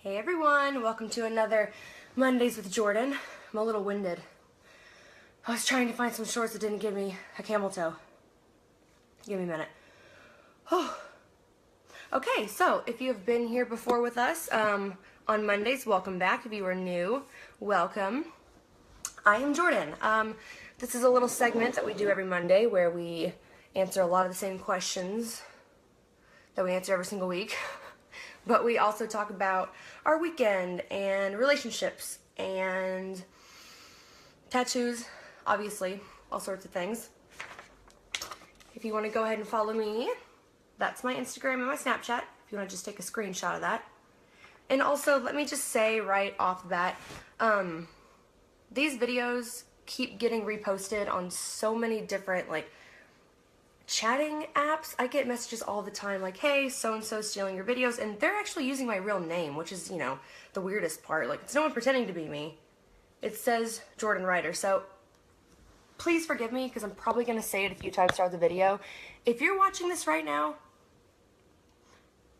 Hey everyone, welcome to another Mondays with Jordan. I'm a little winded. I was trying to find some shorts that didn't give me a camel toe. Give me a minute. Oh. Okay, so if you have been here before with us on Mondays, welcome back. If you are new, welcome. I am Jordan. This is a little segment that we do every Monday where we answer a lot of the same questions that we answer every single week. But we also talk about our weekend and relationships and tattoos, obviously, all sorts of things. If you want to go ahead and follow me, that's my Instagram and my Snapchat, if you want to just take a screenshot of that. And also, let me just say right off the bat, these videos keep getting reposted on so many different, chatting apps. I get messages all the time like, hey, so-and-so stealing your videos, and they're actually using my real name, which is, the weirdest part. Like, it's no one pretending to be me. It says Jordan Ryder, so please forgive me, because I'm probably going to say it a few times throughout the video. If you're watching this right now,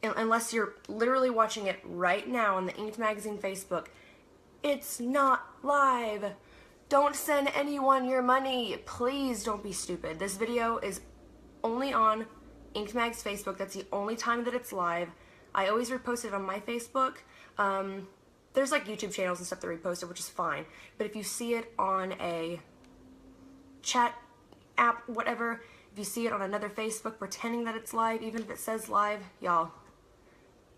unless you're literally watching it right now on the Inked Magazine Facebook, it's not live. Don't send anyone your money. Please don't be stupid. This video is only on Inked Mag's Facebook. That's the only time that it's live. I always repost it on my Facebook. There's YouTube channels and stuff that repost it, which is fine. But if you see it on a chat app, whatever, if you see it on another Facebook pretending that it's live, even if it says live, y'all,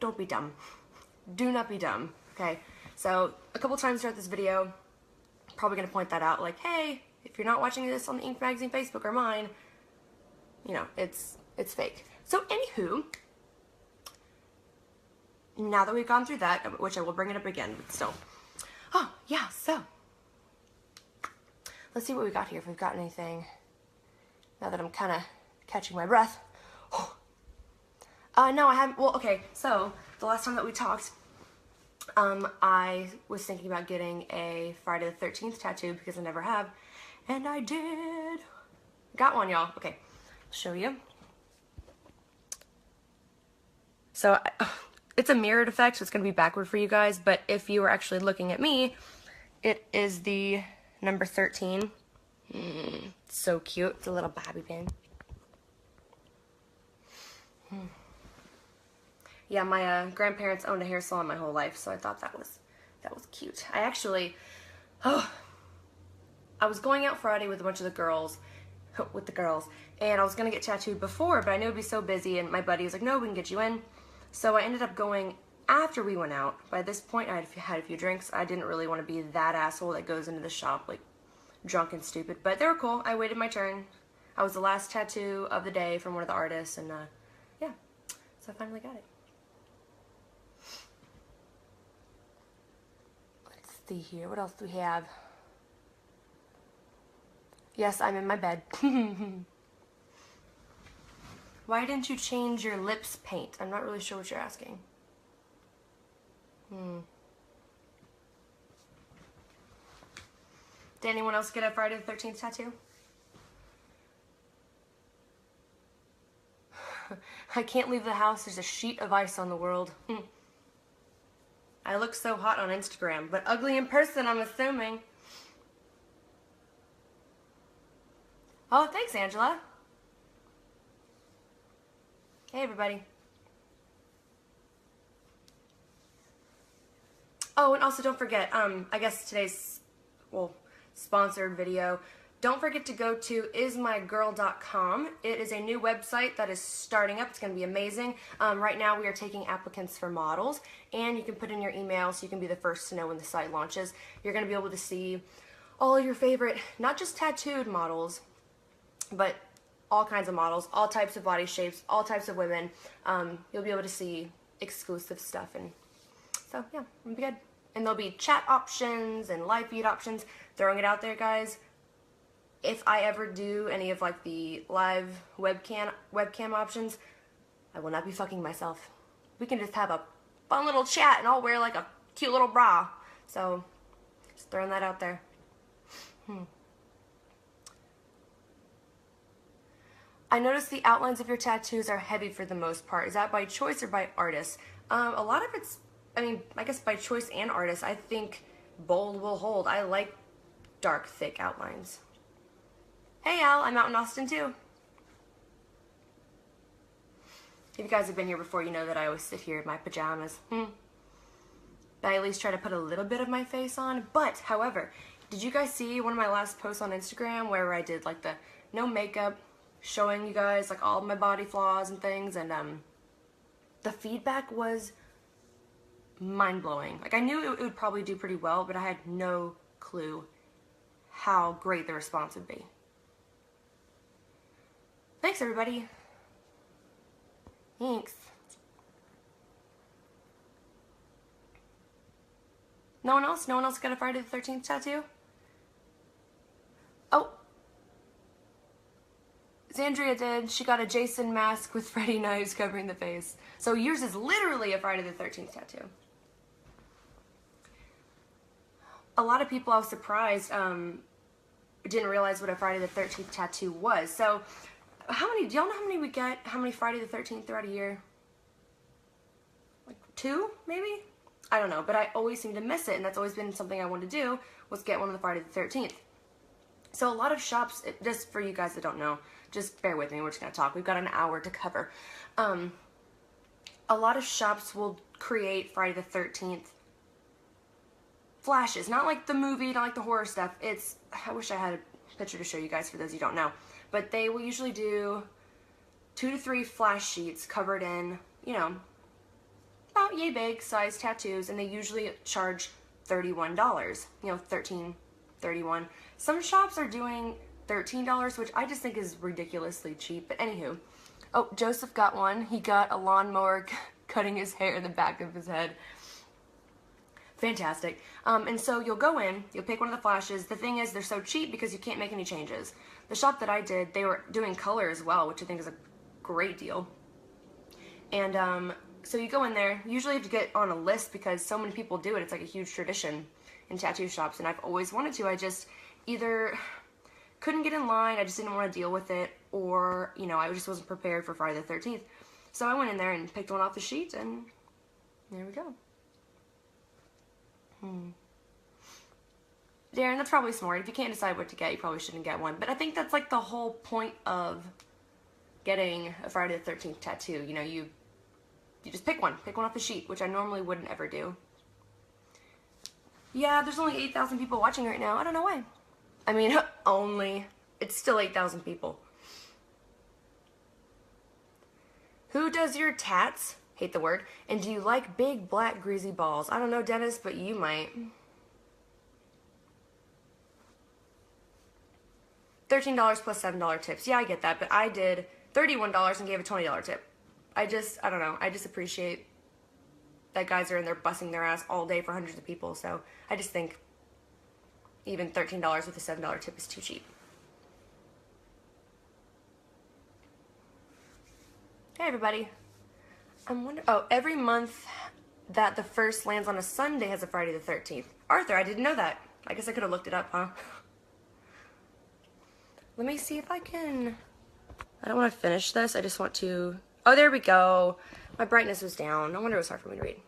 don't be dumb. Do not be dumb, okay? So a couple times throughout this video, probably going to point that out, like, hey, if you're not watching this on the Inked Magazine Facebook or mine, it's fake. So anywho, now that we've gone through that, which I will bring it up again, but still. Oh, yeah, so let's see what we got here, if we've got anything, now that I'm kind of catching my breath. No, I haven't. Well, okay, so the last time that we talked, I was thinking about getting a Friday the 13th tattoo because I never have, and I did. Got one, y'all. Okay, I'll show you. So it's a mirrored effect, so it's going to be backward for you guys, but if you were actually looking at me, it is the number 13. So cute. It's a little bobby pin. Yeah, my grandparents owned a hair salon my whole life, so I thought that was cute. I actually, I was going out Friday with a bunch of the girls, and I was gonna get tattooed before, but I knew it'd be so busy, and my buddy was like, no, we can get you in. So I ended up going after we went out. By this point, I had a few drinks. I didn't really want to be that asshole that goes into the shop, drunk and stupid, but they were cool. I waited my turn. I was the last tattoo of the day from one of the artists, and yeah, so I finally got it. See here, what else do we have? Yes, I'm in my bed. Why didn't you change your lips paint? I'm not really sure what you're asking. Did anyone else get a Friday the 13th tattoo? I can't leave the house. There's a sheet of ice on the world. I look so hot on Instagram, but ugly in person, I'm assuming. Oh, thanks, Angela. Hey, everybody. Oh, and also don't forget, I guess today's, sponsored video. Don't forget to go to ismygirl.com. It is a new website that is starting up. It's going to be amazing. Right now we are taking applicants for models, and you can put in your email so you can be the first to know when the site launches. You're going to be able to see all your favorite, not just tattooed models, but all kinds of models, all types of body shapes, all types of women. You'll be able to see exclusive stuff, and so yeah, it'll be good. And there'll be chat options and live feed options. Throwing it out there, guys. If I ever do any of the live webcam options, I will not be fucking myself. We can just have a fun little chat, and I'll wear a cute little bra. So, just throwing that out there. I noticed the outlines of your tattoos are heavy for the most part. Is that by choice or by artist? A lot of it's I mean, I guess by choice and artist, I think bold will hold. I like dark, thick outlines. Hey Al, I'm out in Austin too. If you guys have been here before, you know that I always sit here in my pajamas. But I at least try to put a little bit of my face on. But, however, did you guys see one of my last posts on Instagram where I did like the no makeup, showing you guys like all of my body flaws and things, and the feedback was mind-blowing. Like, I knew it would probably do pretty well, but I had no clue how great the response would be. Thanks, everybody. Thanks. No one else? No one else got a Friday the 13th tattoo? Oh. Zandria did. She got a Jason mask with Freddy knives covering the face. So yours is literally a Friday the 13th tattoo. A lot of people, I was surprised, didn't realize what a Friday the 13th tattoo was. So, do y'all know how many we get? How many Friday the 13th throughout a year? Like 2, maybe? I don't know, but I always seem to miss it, and that's always been something I wanted to do, was get one on the Friday the 13th. So a lot of shops, just for you guys that don't know, just bear with me, we're just going to talk. We've got an hour to cover. A lot of shops will create Friday the 13th flashes, not like the movie, not like the horror stuff. I wish I had a picture to show you guys for those you don't know. But they will usually do 2 to 3 flash sheets covered in, you know, about yay big size tattoos, and they usually charge $31. You know, $13, $31. Some shops are doing $13, which I just think is ridiculously cheap. But anywho, oh, Joseph got one. He got a lawnmower cutting his hair in the back of his head. Fantastic. And so you'll go in, you'll pick one of the flashes. The thing is, they're so cheap because you can't make any changes. The shop that I did, they were doing color as well, which I think is a great deal. And so you go in there. Usually you have to get on a list because so many people do it. It's like a huge tradition in tattoo shops, and I've always wanted to. I just either couldn't get in line, I just didn't want to deal with it, or, you know, I just wasn't prepared for Friday the 13th. So I went in there and picked one off the sheet, and there we go. Darren, that's probably smart. If you can't decide what to get, you probably shouldn't get one. But I think that's like the whole point of getting a Friday the 13th tattoo. You know, you just pick one off the sheet, which I normally wouldn't ever do. Yeah, there's only 8,000 people watching right now. I don't know why. I mean, only. It's still 8,000 people. Who does your tats? Hate the word. And do you like big, black, greasy balls? I don't know, Dennis, but you might. $13 plus $7 tips. Yeah, I get that, but I did $31 and gave a $20 tip. I don't know. I just appreciate that guys are in there busting their ass all day for hundreds of people. So I just think even $13 with a $7 tip is too cheap. Hey, everybody. I'm wondering, oh, every month that the first lands on a Sunday has a Friday the 13th. Arthur, I didn't know that. I guess I could have looked it up, huh? Let me see if I can, I don't want to finish this. I just want to, oh, there we go. My brightness was down. No wonder it was hard for me to read.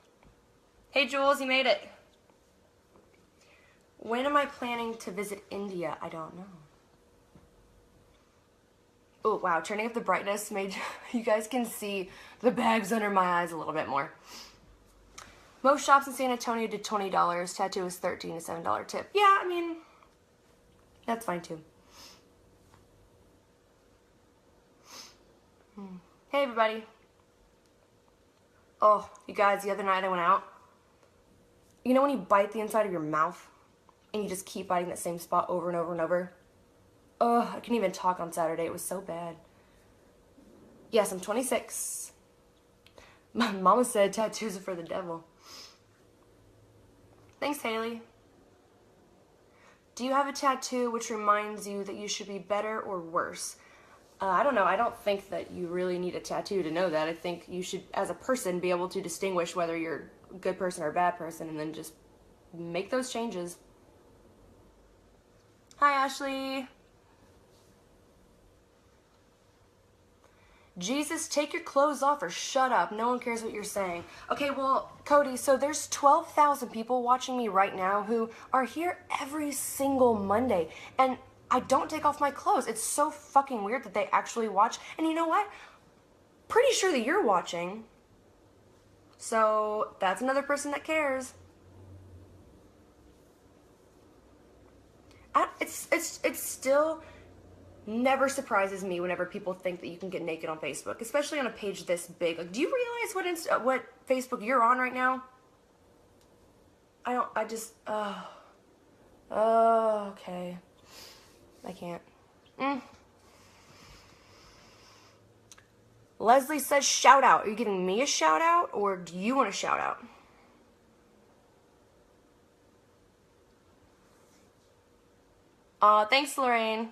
Hey, Jules, you made it. When am I planning to visit India? I don't know. Oh, wow. Turning up the brightness made you guys can see the bags under my eyes a little bit more. Most shops in San Antonio did $20. Tattoo is $13 to $7 tip. Yeah, I mean, that's fine too. Hey, everybody. Oh, you guys, the other night I went out. You know when you bite the inside of your mouth and you just keep biting that same spot over and over and over? Oh, I couldn't even talk on Saturday. It was so bad. Yes, I'm 26. My mama said tattoos are for the devil. Thanks, Haley. Do you have a tattoo which reminds you that you should be better or worse? I don't know. I don't think that you really need a tattoo to know that. I think you should, as a person, be able to distinguish whether you're a good person or a bad person, and then just make those changes. Hi, Ashley. Jesus, take your clothes off or shut up. No one cares what you're saying. Okay, well, Cody, so there's 12,000 people watching me right now who are here every single Monday. And I don't take off my clothes. It's so fucking weird that they actually watch. And you know what? Pretty sure that you're watching. So that's another person that cares. It's still never surprises me whenever people think that you can get naked on Facebook, especially on a page this big. Like, do you realize what Facebook you're on right now? Okay. I can't. Leslie says shout out. Are you giving me a shout out or do you want a shout out? Thanks, Lorraine.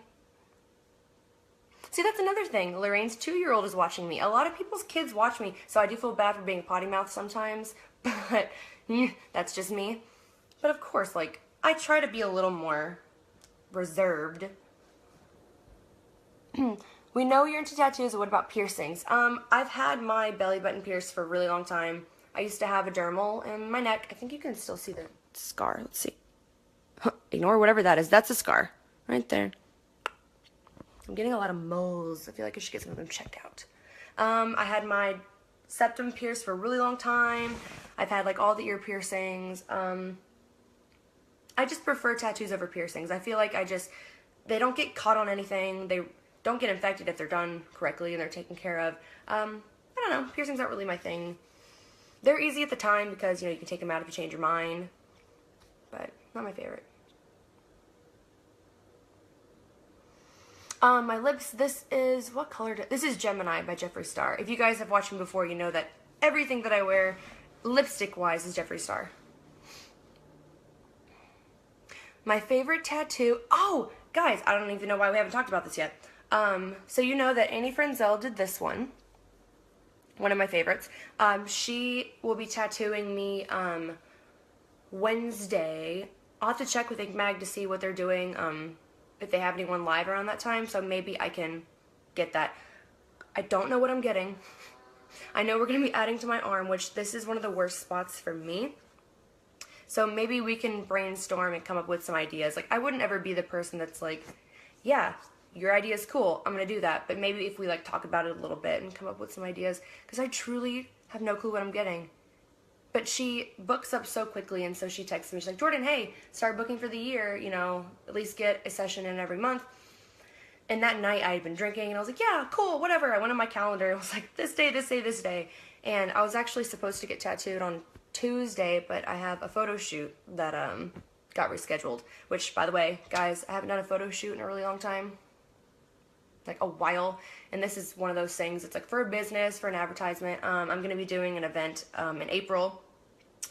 See, that's another thing. Lorraine's 2-year-old is watching me. A lot of people's kids watch me, so I do feel bad for being potty mouth sometimes, but that's just me. But of course, like, I try to be a little more reserved. We know you're into tattoos. What about piercings? I've had my belly button pierced for a really long time. I used to have a dermal in my neck. I think you can still see the scar. Let's see. Ignore whatever that is. That's a scar right there. I'm getting a lot of moles. I feel like I should get some of them checked out. I had my septum pierced for a really long time. I've had like all the ear piercings. I just prefer tattoos over piercings. I feel like they don't get caught on anything. They don't get infected if they're done correctly and they're taken care of. I don't know. Piercings aren't really my thing. They're easy at the time because, you can take them out if you change your mind. But not my favorite. My lips, this is, what color? This is Gemini by Jeffree Star. If you guys have watched me before, you know that everything that I wear, lipstick-wise, is Jeffree Star. My favorite tattoo, oh, guys, I don't even know why we haven't talked about this yet. So you know that Annie Frenzel did this one of my favorites. She will be tattooing me Wednesday. I'll have to check with Ink Mag to see what they're doing, if they have anyone live around that time, so maybe I can get that. I don't know what I'm getting. I know we're going to be adding to my arm, which this is one of the worst spots for me. So maybe we can brainstorm and come up with some ideas. Like, I wouldn't ever be the person that's like, yeah, your idea is cool, I'm going to do that. But maybe if we like talk about it a little bit and come up with some ideas, because I truly have no clue what I'm getting. But she books up so quickly, and so she texts me. She's like, Jordan, hey, start booking for the year, at least get a session in every month. And that night I had been drinking, and I was like, yeah, cool, whatever. I went on my calendar, and I was like, this day, this day, this day. And I was actually supposed to get tattooed on Tuesday, but I have a photo shoot that got rescheduled. Which, by the way, guys, I haven't done a photo shoot in a really long time. Like a while, and this is one of those things. It's like for a business, for an advertisement. I'm going to be doing an event in April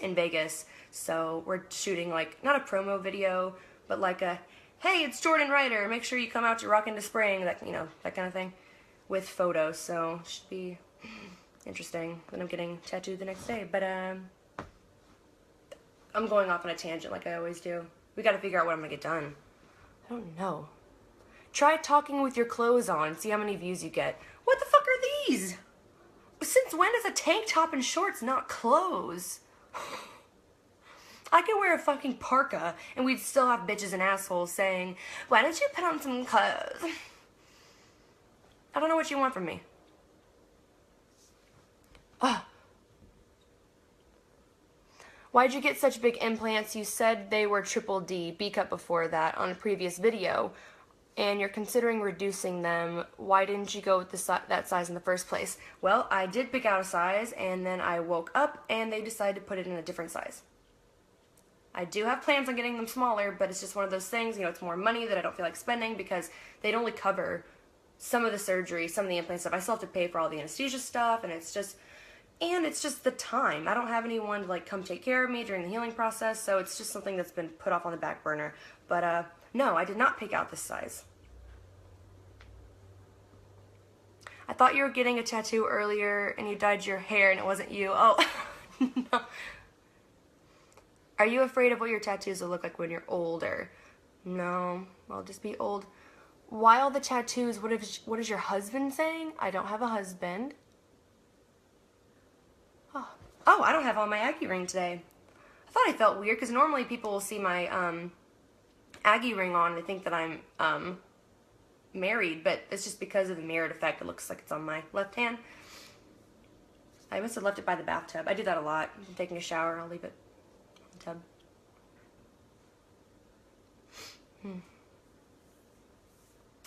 in Vegas, so we're shooting like not a promo video, but like a hey, it's Jordan Ryder, make sure you come out to Rock into Spring, that that kind of thing, with photos. So should be interesting. Then I'm getting tattooed the next day, but I'm going off on a tangent like I always do. We got to figure out what I'm gonna get done. I don't know. Try talking with your clothes on, see how many views you get. What the fuck are these? Since when is a tank top and shorts not clothes? I could wear a fucking parka and we'd still have bitches and assholes saying, why don't you put on some clothes? I don't know what you want from me. Ugh. Why'd you get such big implants? You said they were triple D, B-cup before that on a previous video. And you're considering reducing them. Why didn't you go with that size in the first place? Well, I did pick out a size, and then I woke up, and they decided to put it in a different size. I do have plans on getting them smaller, but it's just one of those things, it's more money that I don't feel like spending because they'd only cover some of the surgery, some of the implant stuff. I still have to pay for all the anesthesia stuff, and it's just the time. I don't have anyone to like come take care of me during the healing process, so it's just something that's been put off on the back burner. But no, I did not pick out this size. I thought you were getting a tattoo earlier and you dyed your hair and it wasn't you. Oh, no. Are you afraid of what your tattoos will look like when you're older? No, I'll just be old. Why all the tattoos? What is your husband saying? I don't have a husband. Oh, I don't have on my Aggie ring today. I thought I felt weird because normally people will see my Aggie ring on and they think that I'm married, but it's just because of the mirrored effect. It looks like it's on my left hand. I must have left it by the bathtub. I do that a lot. I'm taking a shower, I'll leave it in the tub.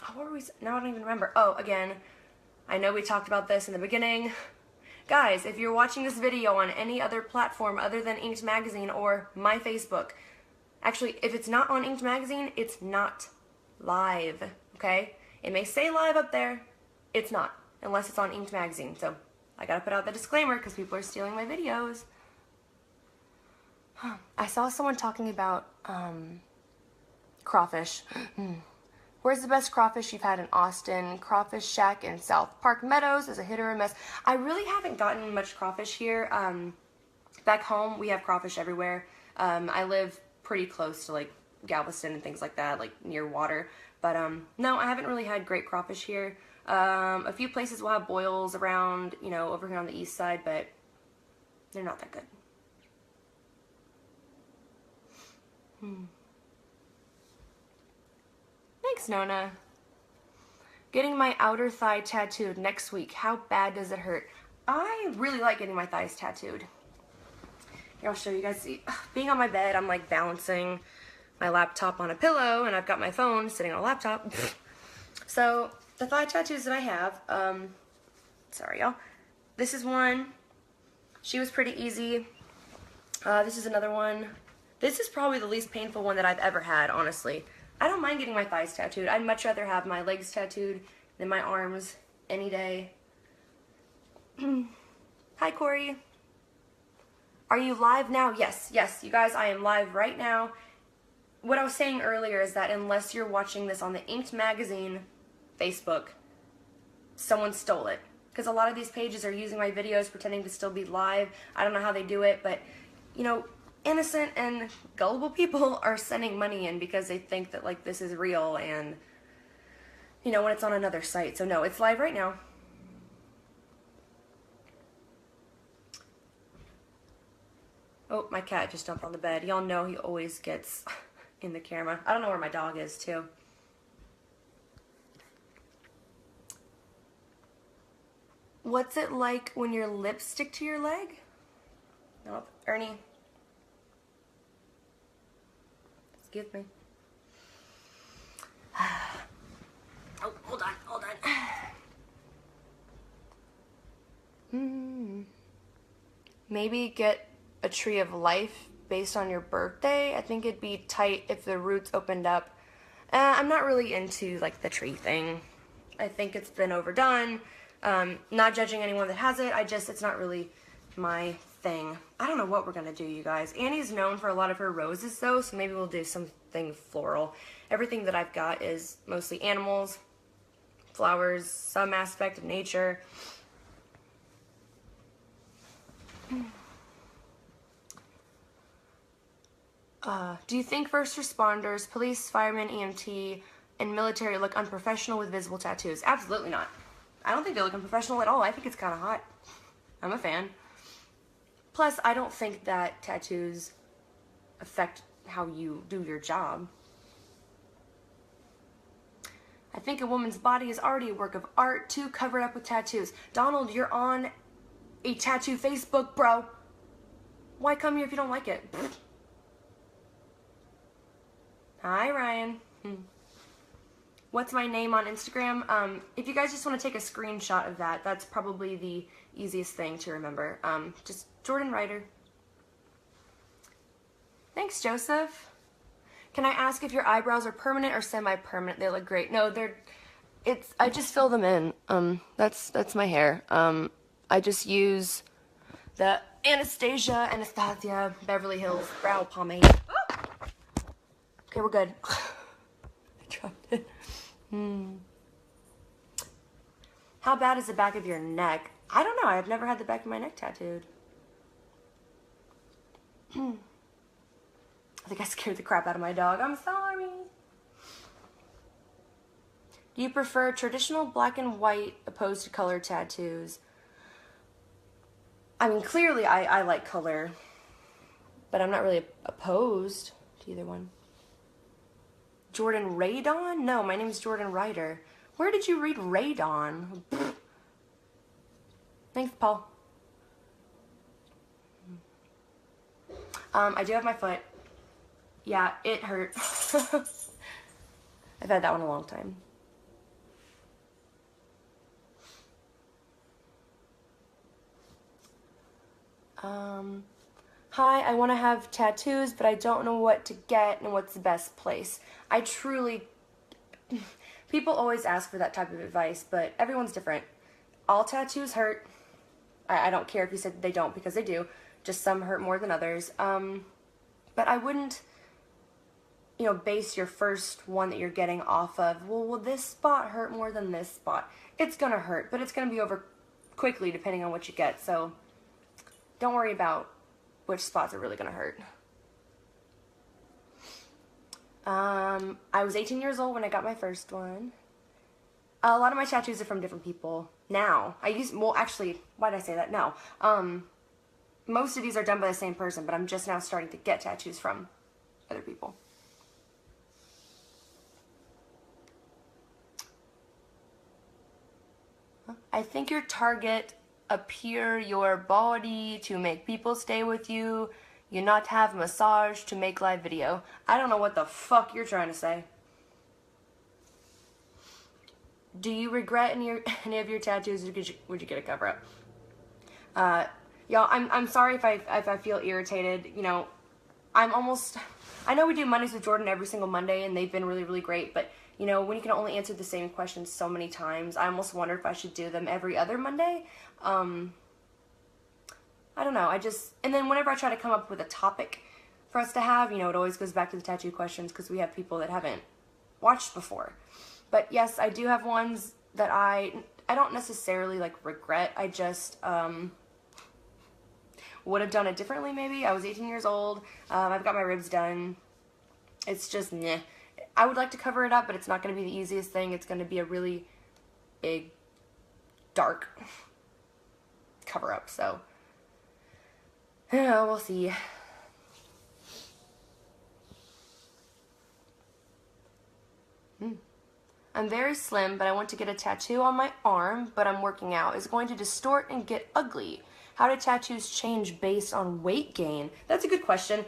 Oh, what were we? Now I don't even remember. Oh, again, I know we talked about this in the beginning. Guys, if you're watching this video on any other platform other than Inked Magazine or my Facebook, actually, if it's not on Inked Magazine, it's not live, okay? It may say live up there. It's not, unless it's on Inked Magazine. So I gotta put out the disclaimer because people are stealing my videos. I saw someone talking about crawfish. Where's the best crawfish you've had in Austin? Crawfish Shack in South Park Meadows is a hit or a miss. I really haven't gotten much crawfish here. Back home, we have crawfish everywhere. I live pretty close to like Galveston and things like that, like near water. But no, I haven't really had great crawfish here. A few places will have boils around, you know, over here on the east side, but they're not that good. Thanks, Nona. Getting my outer thigh tattooed next week. How bad does it hurt? I really like getting my thighs tattooed. Here, I'll show you guys. See, being on my bed, I'm like balancing my laptop on a pillow, and I've got my phone sitting on a laptop. So, the thigh tattoos that I have, sorry y'all. This is one. She was pretty easy. This is another one. This is probably the least painful one that I've ever had, honestly. I don't mind getting my thighs tattooed. I'd much rather have my legs tattooed than my arms any day. Hi, Corey. Are you live now? Yes, you guys, I am live right now. What I was saying earlier is that unless you're watching this on the Inked Magazine Facebook, someone stole it. Because a lot of these pages are using my videos pretending to still be live. I don't know how they do it, but, you know, innocent and gullible people are sending money in because they think that like this is real, and you know, when it's on another site. So no, it's live right now. Oh, my cat just jumped on the bed. Y'all know he always gets in the camera. I don't know where my dog is too. What's it like when your lips stick to your leg? Nope. Ernie. Excuse me. Oh, hold on. Maybe get a tree of life based on your birthday. I think it'd be tight if the roots opened up. I'm not really into like the tree thing. I think it's been overdone. Not judging anyone that has it. It's not really my thing. I don't know what we're gonna do, you guys. Annie's known for a lot of her roses though, so maybe we'll do something floral. Everything that I've got is mostly animals, flowers, some aspect of nature. Do you think first responders, police, firemen, EMT, and military look unprofessional with visible tattoos? Absolutely not. I don't think they look unprofessional at all. I think it's kind of hot. I'm a fan. Plus, I don't think that tattoos affect how you do your job. I think a woman's body is already a work of art too covered up with tattoos. Donald, you're on a tattoo Facebook, bro. Why come here if you don't like it? Hi, Ryan. What's my name on Instagram? If you guys just want to take a screenshot of that, that's probably the easiest thing to remember. Just Jordan Ryder. Thanks, Joseph. Can I ask if your eyebrows are permanent or semi-permanent? They look great. No, I just fill them in. That's my hair. I just use the Anastasia Beverly Hills Brow Pomade. Oh! Okay, we're good. I dropped it. How bad is the back of your neck? I don't know. I've never had the back of my neck tattooed. I think I scared the crap out of my dog. I'm sorry. Do you prefer traditional black and white opposed to color tattoos? I mean, clearly I like color, but I'm not really opposed to either one. Jordan Radon? No, my name is Jordan Ryder. Where did you read Radon? Thanks, Paul. I do have my foot. Yeah, it hurt. I've had that one a long time. Hi, I want to have tattoos, but I don't know what to get and what's the best place. I truly... People always ask for that type of advice, but everyone's different. All tattoos hurt. I don't care if you said they don't, because they do. Just some hurt more than others. But I wouldn't, you know, base your first one that you're getting off of, well, will this spot hurt more than this spot? It's going to hurt, but it's going to be over quickly depending on what you get. So don't worry about which spots are really going to hurt. I was 18 years old when I got my first one. A lot of my tattoos are from different people now. Well, actually, why did I say that? No. Most of these are done by the same person, but I'm just now starting to get tattoos from other people. I think your target appear your body to make people stay with you. You not have massage to make live video. I don't know what the fuck you're trying to say. Do you regret any of your tattoos, or would you get a cover up? Y'all, I'm sorry if I feel irritated. You know, I know we do Mondays with Jordan every single Monday, and they've been really, really great, but you know, when you can only answer the same questions so many times, I almost wonder if I should do them every other Monday. I don't know, and then whenever I try to come up with a topic for us to have, you know, it always goes back to the tattoo questions, because we have people that haven't watched before. But yes, I do have ones that I don't necessarily, like, regret. I just, would have done it differently, maybe. I was 18 years old. I've got my ribs done. It's just, meh. I would like to cover it up, but it's not going to be the easiest thing. It's going to be a really big, dark cover up, so... Yeah, we'll see. I'm very slim, but I want to get a tattoo on my arm, but I'm working out. Is it going to distort and get ugly? How do tattoos change based on weight gain? That's a good question.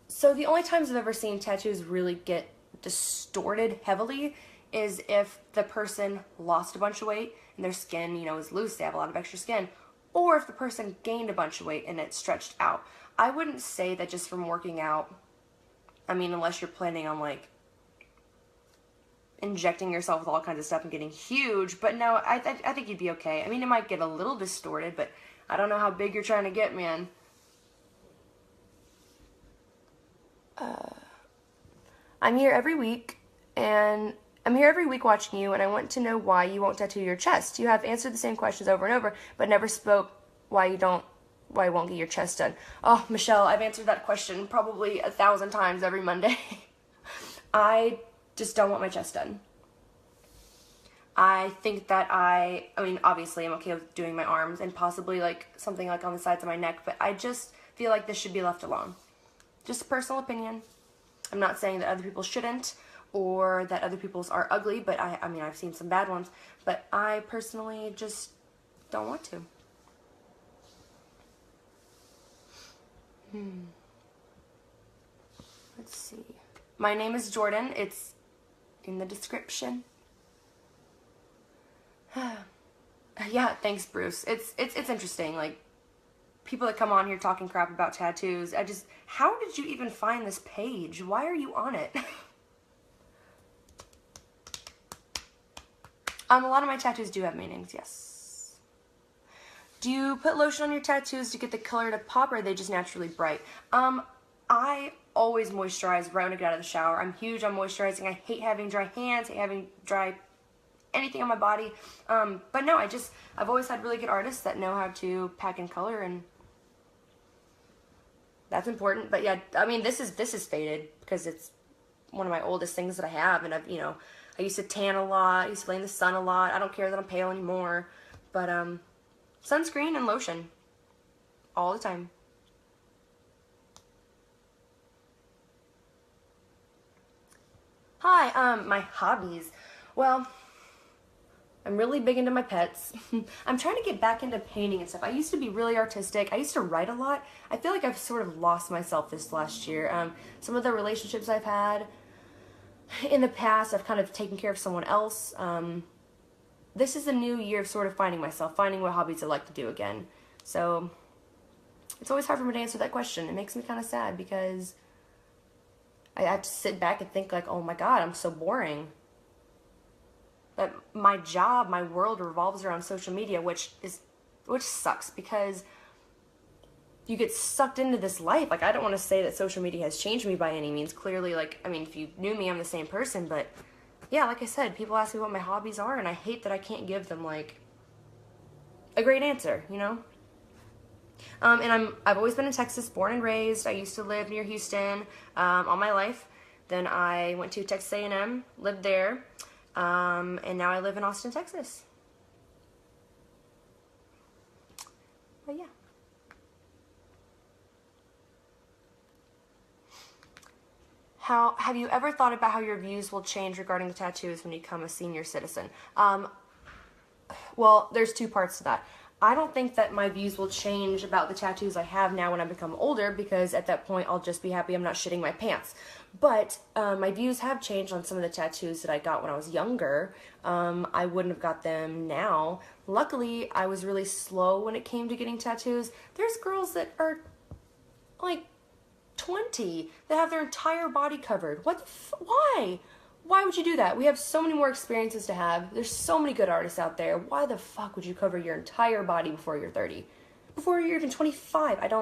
So the only times I've ever seen tattoos really get distorted heavily is if the person lost a bunch of weight and their skin, you know, is loose, they have a lot of extra skin, or if the person gained a bunch of weight and it stretched out. I wouldn't say that just from working out. I mean, unless you're planning on, like, injecting yourself with all kinds of stuff and getting huge, but no, I think you'd be okay. I mean, it might get a little distorted, but I don't know how big you're trying to get, man. I'm here every week watching you, and I want to know why you won't tattoo your chest. You have answered the same questions over and over, but never spoke why you won't get your chest done. Oh, Michelle, I've answered that question probably 1,000 times every Monday. I just don't want my chest done. I think that I mean, obviously I'm okay with doing my arms and possibly like something like on the sides of my neck, but I just feel like this should be left alone. Just a personal opinion. I'm not saying that other people shouldn't or that other people's are ugly, but I mean, I've seen some bad ones, but I personally just don't want to. Let's see. My name is Jordan. It's in the description. Yeah, thanks, Bruce. It's interesting, like, people that come on here talking crap about tattoos. How did you even find this page? Why are you on it? A lot of my tattoos do have meanings, yes. Do you put lotion on your tattoos to get the color to pop, or are they just naturally bright? I always moisturize right when I get out of the shower. I'm huge on moisturizing. I hate having dry hands, hate having dry anything on my body. But no, I've always had really good artists that know how to pack in color, and that's important. But yeah, I mean, this is faded because it's one of my oldest things that I have, and I I used to tan a lot. I used to lay in the sun a lot. I don't care that I'm pale anymore. But sunscreen and lotion all the time. Hi, my hobbies. Well, I'm really big into my pets. I'm trying to get back into painting and stuff. I used to be really artistic. I used to write a lot. I feel like I've sort of lost myself this last year. Some of the relationships I've had in the past, I've kind of taken care of someone else. This is a new year of sort of finding myself, finding what hobbies I like to do again. So it's always hard for me to answer that question. It makes me kind of sad because I have to sit back and think like, oh my God, I'm so boring. But my job, my world revolves around social media, which sucks because you get sucked into this life. Like, I don't want to say that social media has changed me by any means. Clearly, like, I mean, if you knew me, I'm the same person. But yeah, like I said, people ask me what my hobbies are, and I hate that I can't give them like a great answer, you know? And I've always been in Texas, born and raised. I used to live near Houston all my life. Then I went to Texas A&M, lived there, and now I live in Austin, Texas. But yeah. Have you ever thought about how your views will change regarding the tattoos when you become a senior citizen? Well, there's two parts to that. I don't think that my views will change about the tattoos I have now when I become older, because at that point I'll just be happy I'm not shitting my pants. But my views have changed on some of the tattoos that I got when I was younger. I wouldn't have got them now. Luckily, I was really slow when it came to getting tattoos. There's girls that are like 20 that have their entire body covered. Why? Why would you do that? We have so many more experiences to have. There's so many good artists out there. Why the fuck would you cover your entire body before you're 30? Before you're even 25?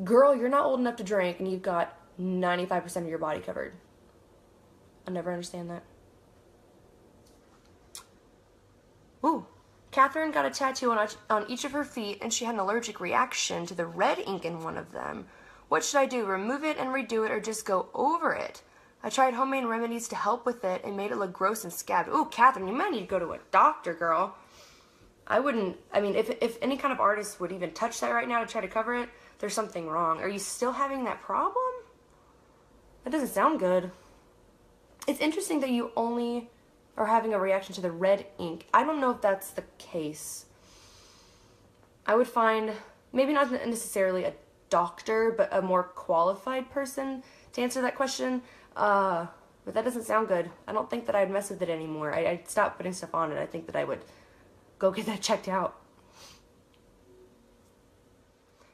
Girl, you're not old enough to drink and you've got 95% of your body covered. I'll never understand that. Ooh. Catherine got a tattoo on each of her feet and she had an allergic reaction to the red ink in one of them. What should I do? Remove it and redo it or just go over it? I tried homemade remedies to help with it and made it look gross and scabbed. Ooh, Catherine, you might need to go to a doctor, girl. I mean, if any kind of artist would even touch that right now to try to cover it, there's something wrong. Are you still having that problem? That doesn't sound good. It's interesting that you only are having a reaction to the red ink. I don't know if that's the case. I would find, maybe not necessarily a doctor, but a more qualified person to answer that question. But that doesn't sound good. I don't think that I'd mess with it anymore. I'd stop putting stuff on it. I think that I would go get that checked out.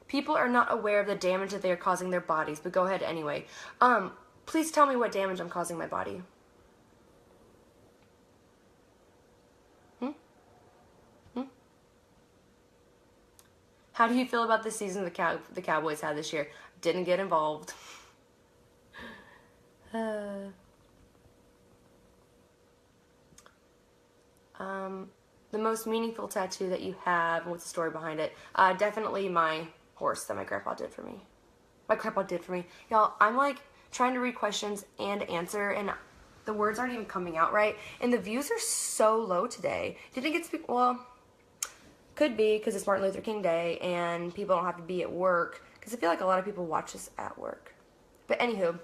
People are not aware of the damage that they are causing their bodies, but go ahead anyway. Please tell me what damage I'm causing my body. How do you feel about the season the Cowboys had this year? Didn't get involved. The most meaningful tattoo that you have, and what's the story behind it? Definitely my horse that my grandpa did for me. Y'all, I'm like trying to read questions and answer, and the words aren't even coming out right. And the views are so low today. Didn't get to speak, well, could be because it's Martin Luther King Day and people don't have to be at work, because I feel like a lot of people watch this at work. But anywho,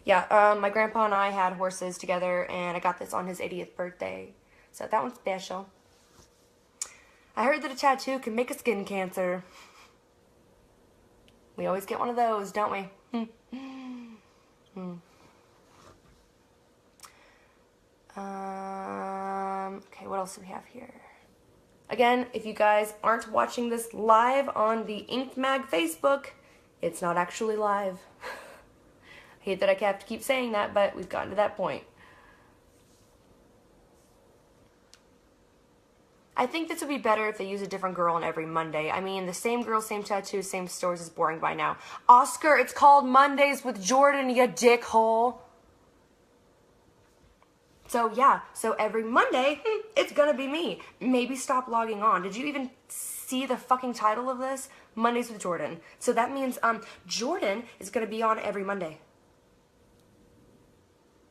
yeah, my grandpa and I had horses together, and I got this on his 80th birthday. So that one's special. I heard that a tattoo can make a skin cancer. We always get one of those, don't we? Okay, what else do we have here? Again, if you guys aren't watching this live on the Inked Mag Facebook, it's not actually live. I hate that I have to keep saying that, but we've gotten to that point. I think this would be better if they use a different girl on every Monday. I mean, the same girl, same tattoo, same stores is boring by now. Oscar, it's called Mondays with Jordan, you dickhole. So yeah, so every Monday, it's gonna be me. Maybe stop logging on. Did you even see the fucking title of this? Mondays with Jordan. So that means Jordan is gonna be on every Monday.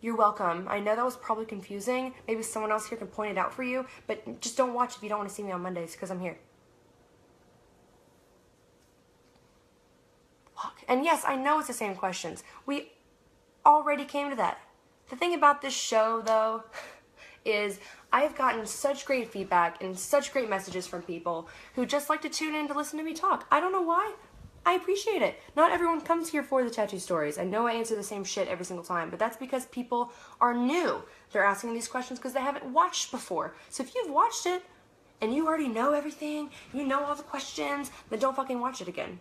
You're welcome. I know that was probably confusing. Maybe someone else here can point it out for you, but just don't watch if you don't want to see me on Mondays, because I'm here. Look, and yes, I know it's the same questions. We already came to that. The thing about this show, though, is I've gotten such great feedback and such great messages from people who just like to tune in to listen to me talk. I don't know why. I appreciate it. Not everyone comes here for the tattoo stories. I know I answer the same shit every single time, but that's because people are new. They're asking these questions because they haven't watched before. So if you've watched it and you already know everything, you know all the questions, then don't fucking watch it again.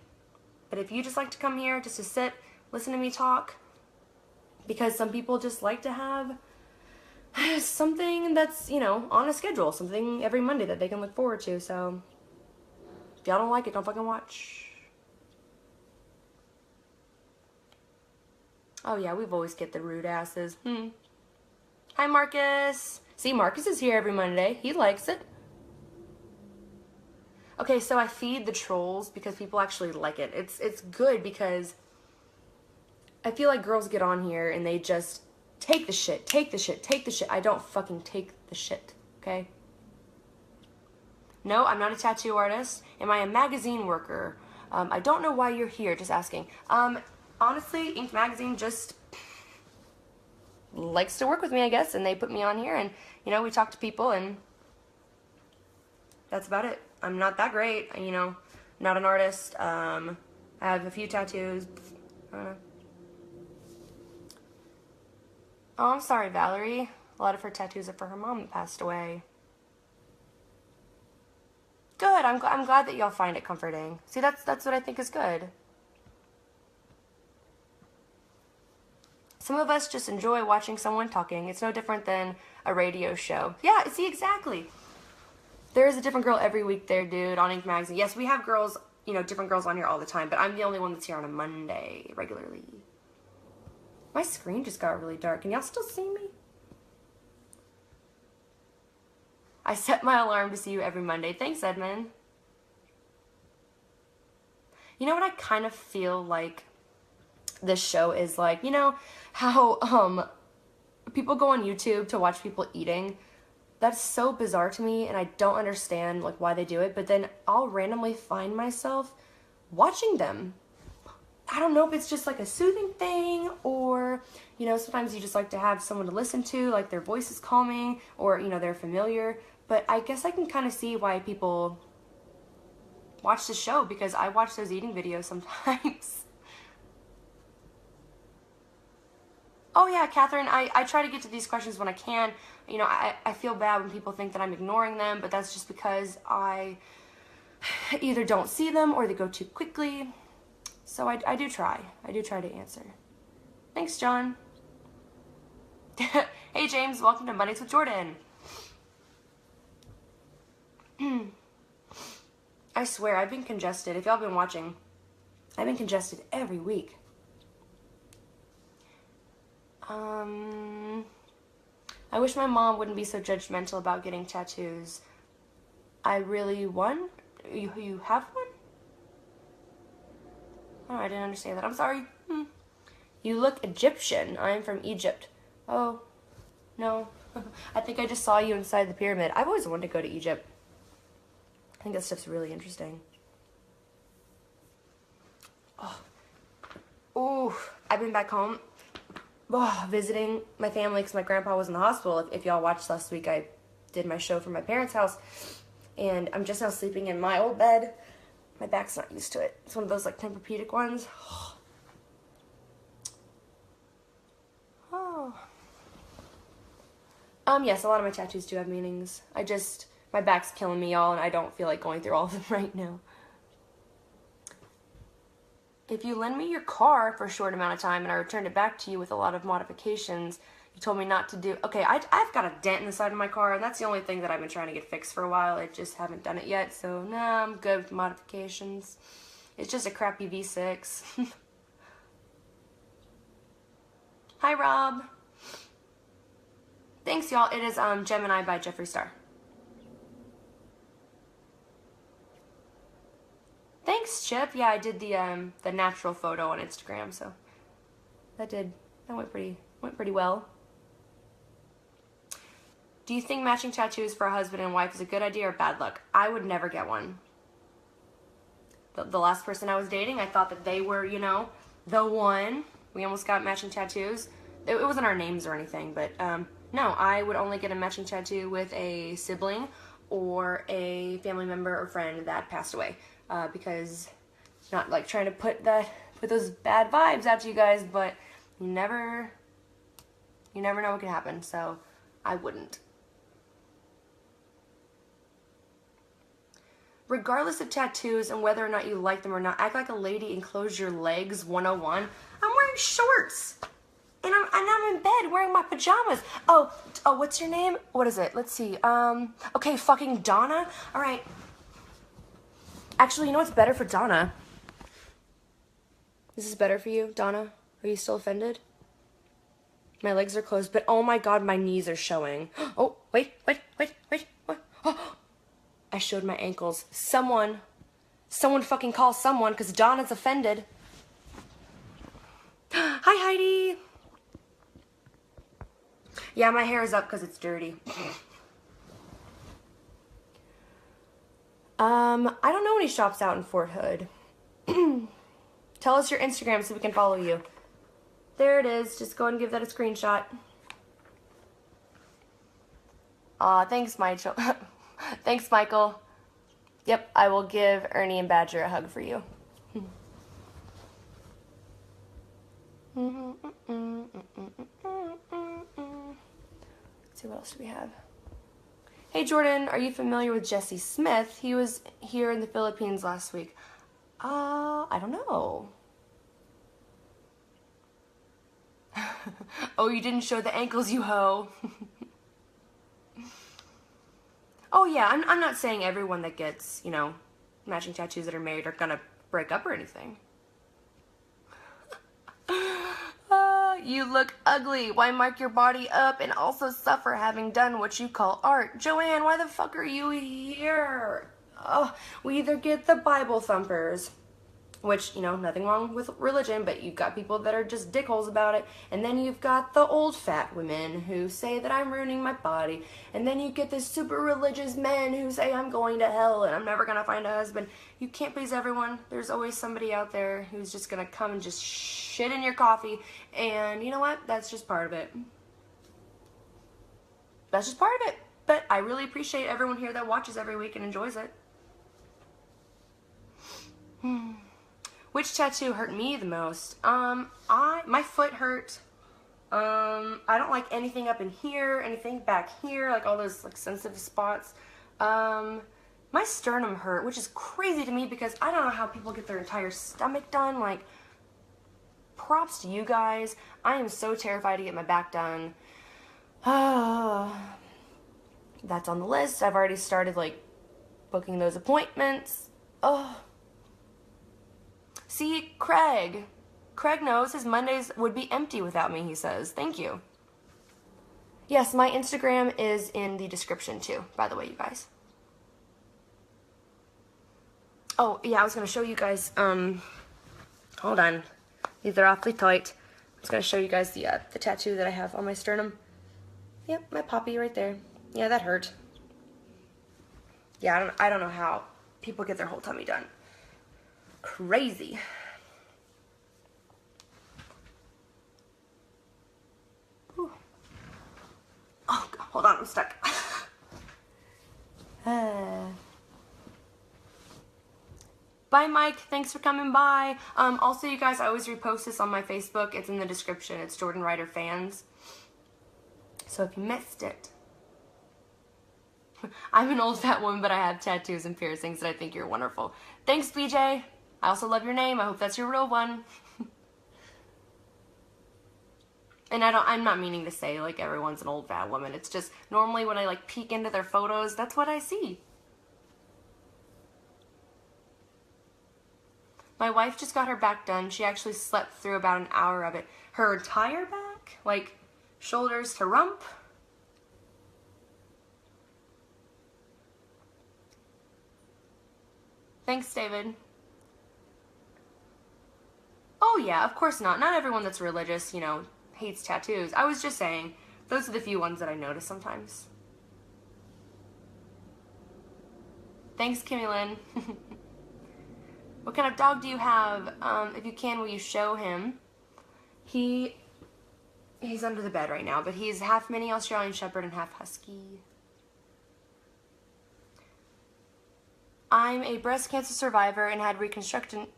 But if you just like to come here just to sit, listen to me talk, because some people just like to have something that's, you know, on a schedule, something every Monday that they can look forward to. So if y'all don't like it, don't fucking watch. Oh yeah, we've always get the rude asses. Hi Marcus. See, Marcus is here every Monday. He likes it. Okay, so I feed the trolls because people actually like it. It's good because I feel like girls get on here and they just take the shit, take the shit, take the shit. I don't fucking take the shit, okay? No, I'm not a tattoo artist. Am I a magazine worker? I don't know why you're here, just asking. Honestly, Ink Magazine just likes to work with me, I guess, and they put me on here, and, you know, we talk to people, and that's about it. I'm not that great, you know, not an artist. I have a few tattoos. I don't know. Oh, I'm sorry, Valerie. A lot of her tattoos are for her mom that passed away. Good. I'm glad that y'all find it comforting. See, that's what I think is good. Some of us just enjoy watching someone talking. It's no different than a radio show. Yeah, see, exactly. There is a different girl every week there, dude, on Ink Magazine. Yes, we have girls, you know, different girls on here all the time, but I'm the only one that's here on a Monday regularly. My screen just got really dark. Can y'all still see me? I set my alarm to see you every Monday. Thanks, Edmund. You know what I kind of feel like this show is like? You know how people go on YouTube to watch people eating? That's so bizarre to me, and I don't understand like why they do it, but then I'll randomly find myself watching them. I don't know if it's just like a soothing thing, or, you know, sometimes you just like to have someone to listen to, like their voice is calming, or, you know, they're familiar. But I guess I can kind of see why people watch the show, because I watch those eating videos sometimes. Oh yeah, Catherine, I try to get to these questions when I can. You know, I feel bad when people think that I'm ignoring them, but that's just because I either don't see them or they go too quickly. So I do try. I do try to answer. Thanks, John. Hey, James, welcome to Mondays with Jordan. I swear, I've been congested. If y'all been watching, I've been congested every week. I wish my mom wouldn't be so judgmental about getting tattoos. I really won? You have one? Oh, I didn't understand that. I'm sorry. You look Egyptian. I am from Egypt. Oh, no. I think I just saw you inside the pyramid. I've always wanted to go to Egypt. I think that stuff's really interesting. Oh, I've been back home. Visiting my family because my grandpa was in the hospital. If y'all watched last week, I did my show from my parents' house, and I'm just now sleeping in my old bed. My back's not used to it. It's one of those like Tempur-Pedic ones. Oh. Yes, a lot of my tattoos do have meanings. My back's killing me, y'all, and I don't feel like going through all of them right now. If you lend me your car for a short amount of time and I returned it back to you with a lot of modifications, you told me not to do... Okay, I've got a dent in the side of my car, and that's the only thing that I've been trying to get fixed for a while. I just haven't done it yet, so nah, I'm good with modifications. It's just a crappy V6. Hi, Rob. Thanks, y'all. It is Gemini by Jeffree Star. Thanks, Chip. Yeah, I did the natural photo on Instagram, so that went pretty well. Do you think matching tattoos for a husband and wife is a good idea or bad luck? I would never get one. The last person I was dating, I thought that they were, you know, the one. We almost got matching tattoos. It wasn't our names or anything, but no, I would only get a matching tattoo with a sibling or a family member or friend that passed away, because not like trying to put those bad vibes out to you guys, but you never know what can happen, so I wouldn't. Regardless of tattoos and whether or not you like them or not, act like a lady and close your legs 101. I'm wearing shorts. And I'm in bed wearing my pajamas. Oh, what's your name? What is it? Let's see. Okay, fucking Donna. All right. Actually, you know what's better for Donna? This is better for you, Donna? Are you still offended? My legs are closed, but oh my god, my knees are showing. Oh, wait. What? Oh, I showed my ankles. Someone fucking call someone, because Donna's offended. Hi, Heidi. Yeah, my hair is up because it's dirty. I don't know any shops out in Fort Hood. Tell us your Instagram so we can follow you. There it is. Just go ahead and give that a screenshot. Aw, thanks, Michael. Thanks, Michael. Yep, I will give Ernie and Badger a hug for you. Let's see, what else do we have? Hey Jordan, are you familiar with Jesse Smith? He was here in the Philippines last week. I don't know. Oh, you didn't show the ankles, you hoe. Oh yeah, I'm not saying everyone that gets, you know, matching tattoos that are married are gonna break up or anything. You look ugly. Why mark your body up and also suffer having done what you call art? Joanne, why the fuck are you here? Oh, we either get the Bible thumpers, which, you know, nothing wrong with religion, but you've got people that are just dickholes about it, and then you've got the old fat women who say that I'm ruining my body, and then you get the super religious men who say I'm going to hell and I'm never gonna find a husband. You can't please everyone. There's always somebody out there who's just gonna come and just shit in your coffee, and you know what? That's just part of it. That's just part of it. But I really appreciate everyone here that watches every week and enjoys it. Which tattoo hurt me the most? My foot hurt. I don't like anything up in here, anything back here, like all those like sensitive spots. My sternum hurt, which is crazy to me because I don't know how people get their entire stomach done. Like, props to you guys. I am so terrified to get my back done. That's on the list. I've already started like booking those appointments. Oh. See, Craig knows his Mondays would be empty without me, he says. Thank you. Yes, my Instagram is in the description too, by the way, you guys. Oh, yeah, I was going to show you guys, hold on. These are awfully tight. I was going to show you guys the tattoo that I have on my sternum. Yep, my poppy right there. Yeah, that hurt. Yeah, I don't know how people get their whole tummy done. Crazy. Whew. Oh, God, hold on, I'm stuck. Bye, Mike. Thanks for coming by. Also, you guys, I always repost this on my Facebook. It's in the description. It's Jordan Ryder Fans. So if you missed it. I'm an old fat woman, but I have tattoos and piercings, and I think you're wonderful. Thanks, BJ. I also love your name. I hope that's your real one. And I'm not meaning to say like everyone's an old fat woman. It's just normally when I like peek into their photos, that's what I see. My wife just got her back done. She actually slept through about an hour of it. Her entire back, like shoulders to rump. Thanks, David. Oh yeah, of course not. Not everyone that's religious, you know, hates tattoos. I was just saying, those are the few ones that I notice sometimes. Thanks, Kimmy Lynn. What kind of dog do you have? If you can, will you show him? He's under the bed right now, but he's half mini Australian Shepherd and half Husky. I'm a breast cancer survivor and had reconstructed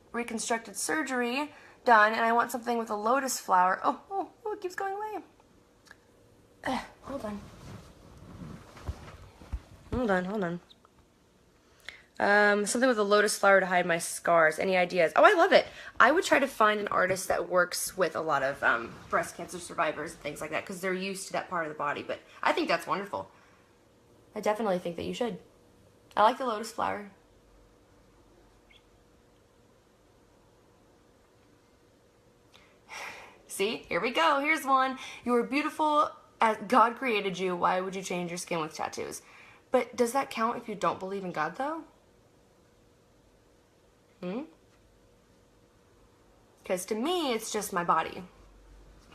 surgery done, and I want something with a lotus flower. Oh, it keeps going away. Hold on. Something with a lotus flower to hide my scars. Any ideas? Oh, I love it. I would try to find an artist that works with a lot of breast cancer survivors and things like that, because they're used to that part of the body. But I think that's wonderful. I definitely think that you should. I like the lotus flower. See, here we go. Here's one. You are beautiful as God created you. Why would you change your skin with tattoos? But does that count if you don't believe in God, though? Because to me, it's just my body.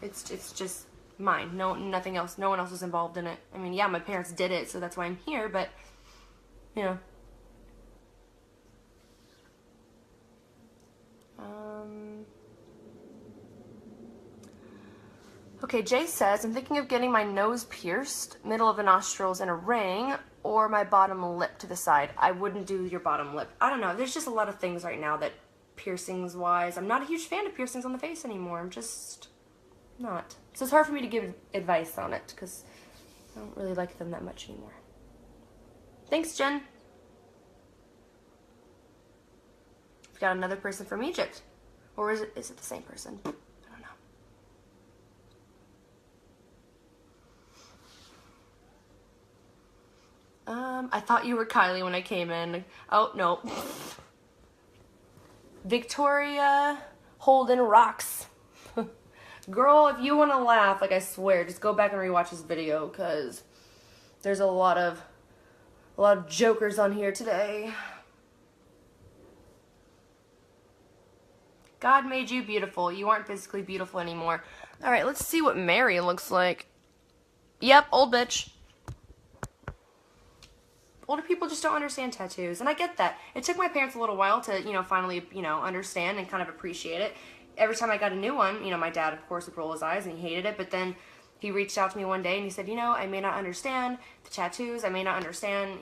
It's just mine. Nothing else. No one else was involved in it. I mean, yeah, my parents did it, so that's why I'm here. But you know. Okay, Jay says, I'm thinking of getting my nose pierced, middle of the nostrils in a ring, or my bottom lip to the side. I wouldn't do your bottom lip. I don't know. There's just a lot of things right now that piercings-wise, I'm not a huge fan of piercings on the face anymore. I'm just not. So it's hard for me to give advice on it because I don't really like them that much anymore. Thanks, Jen. We've got another person from Egypt. Or is it the same person? I thought you were Kylie when I came in. Oh, no. Victoria Holden rocks. Girl, if you want to laugh, like I swear, just go back and rewatch this video, because there's a lot of jokers on here today. God made you beautiful. You aren't physically beautiful anymore. Alright, let's see what Mary looks like. Yep, old bitch. Older people just don't understand tattoos, and I get that. It took my parents a little while to, finally, understand and kind of appreciate it. Every time I got a new one, my dad, of course, would roll his eyes and he hated it, but then he reached out to me one day and he said, I may not understand the tattoos, I may not understand,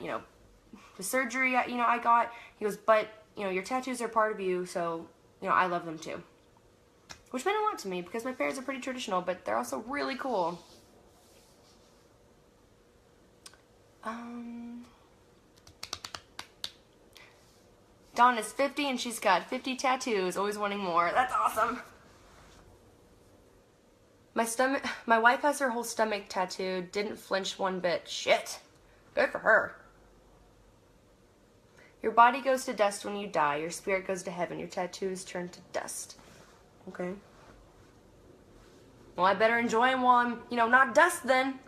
the surgery, I got. He goes, but, your tattoos are part of you, so, I love them too. Which meant a lot to me because my parents are pretty traditional, but they're also really cool. Dawn is 50 and she's got 50 tattoos, always wanting more. That's awesome. My wife has her whole stomach tattooed, didn't flinch one bit. Shit. Good for her. Your body goes to dust when you die. Your spirit goes to heaven. Your tattoos turn to dust. Okay. Well, I better enjoy them while I'm, not dust then.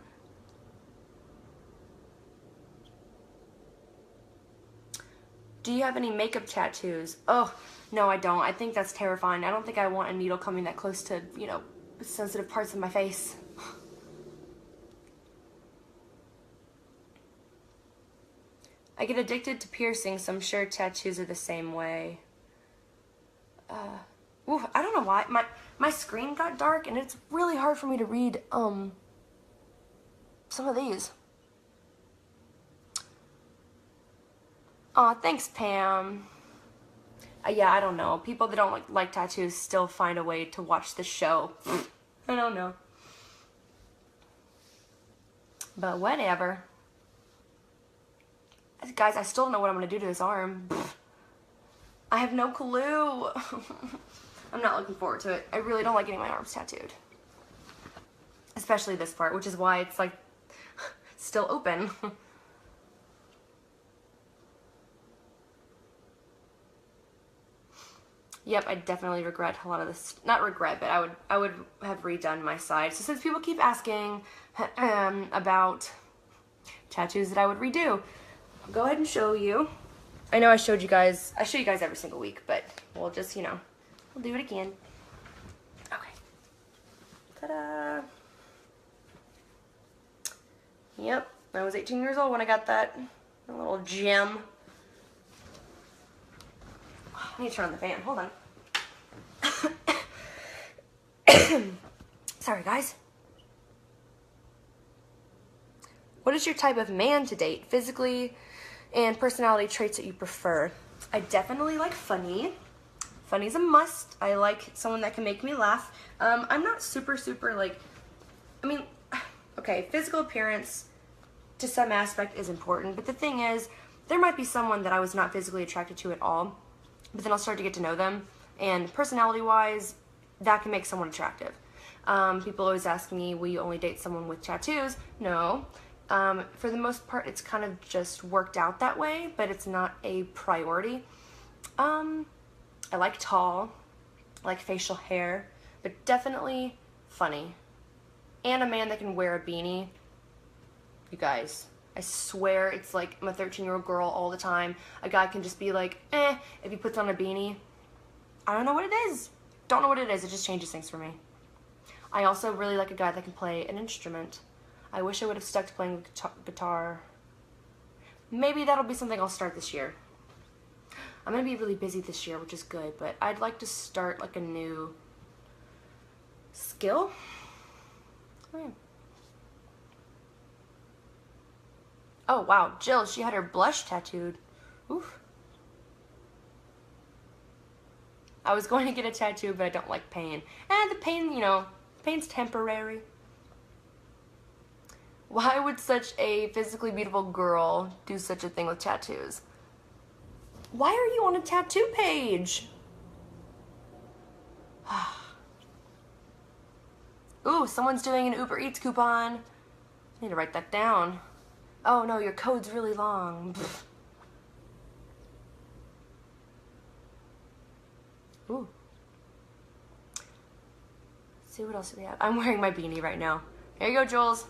Do you have any makeup tattoos? Oh, no, I don't. I think that's terrifying. I don't think I want a needle coming that close to, sensitive parts of my face. I get addicted to piercings, so I'm sure tattoos are the same way. I don't know why. My screen got dark, and it's really hard for me to read, some of these. Aw, thanks, Pam. Yeah, I don't know. People that don't like tattoos still find a way to watch the show. I don't know. But whatever. Guys, I still don't know what I'm going to do to this arm. I have no clue. I'm not looking forward to it. I really don't like getting my arms tattooed. Especially this part, which is why it's, still open. Yep, I definitely regret a lot of this. Not regret, but I would have redone my side. So since people keep asking about tattoos that I would redo, I'll go ahead and show you. I know I show you guys every single week, but we'll just, we'll do it again. Okay. Ta-da! Yep, I was 18 years old when I got that little gem. I need to turn on the fan. Hold on. Sorry, guys. What is your type of man to date, physically and personality traits that you prefer? I definitely like funny. Funny's a must. I like someone that can make me laugh. I'm not super like, I mean, okay, physical appearance to some aspect is important, but the thing is, there might be someone that I was not physically attracted to at all, but then I'll start to get to know them, and personality-wise, that can make someone attractive. People always ask me, will you only date someone with tattoos? No. For the most part, it's kind of just worked out that way, but it's not a priority. I like tall, I like facial hair, but definitely funny. And a man that can wear a beanie. You guys, I swear it's like I'm a 13-year-old girl all the time. A guy can just be like, if he puts on a beanie. I don't know what it is. Don't know what it is. It just changes things for me. I also really like a guy that can play an instrument. I wish I would have stuck to playing guitar. Maybe that'll be something I'll start this year. I'm going to be really busy this year, which is good, but I'd like to start like a new skill. Oh, yeah. Oh, wow. Jill, she had her blush tattooed. Oof. I was going to get a tattoo, but I don't like pain. And the pain, you know, pain's temporary. Why would such a physically beautiful girl do such a thing with tattoos? Why are you on a tattoo page? Ooh, someone's doing an Uber Eats coupon. I need to write that down. Oh no, your code's really long. Ooh. Let's see what else do we have. I'm wearing my beanie right now. Here you go, Jules.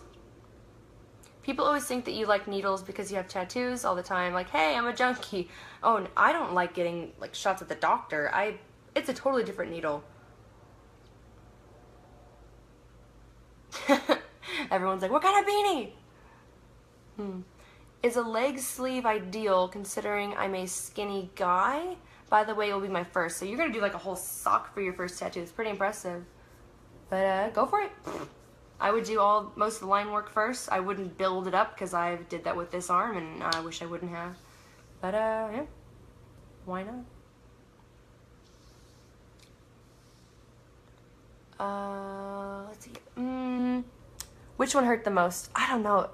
People always think that you like needles because you have tattoos all the time. Like, hey, I'm a junkie. Oh, I don't like getting like shots at the doctor. It's a totally different needle. Everyone's like, what kind of beanie? Is a leg sleeve ideal considering I'm a skinny guy? By the way, it will be my first. So you're going to do like a whole sock for your first tattoo. It's pretty impressive. But go for it. I would do most of the line work first. I wouldn't build it up because I did that with this arm and I wish I wouldn't have. But yeah, why not? Let's see. Which one hurt the most? I don't know.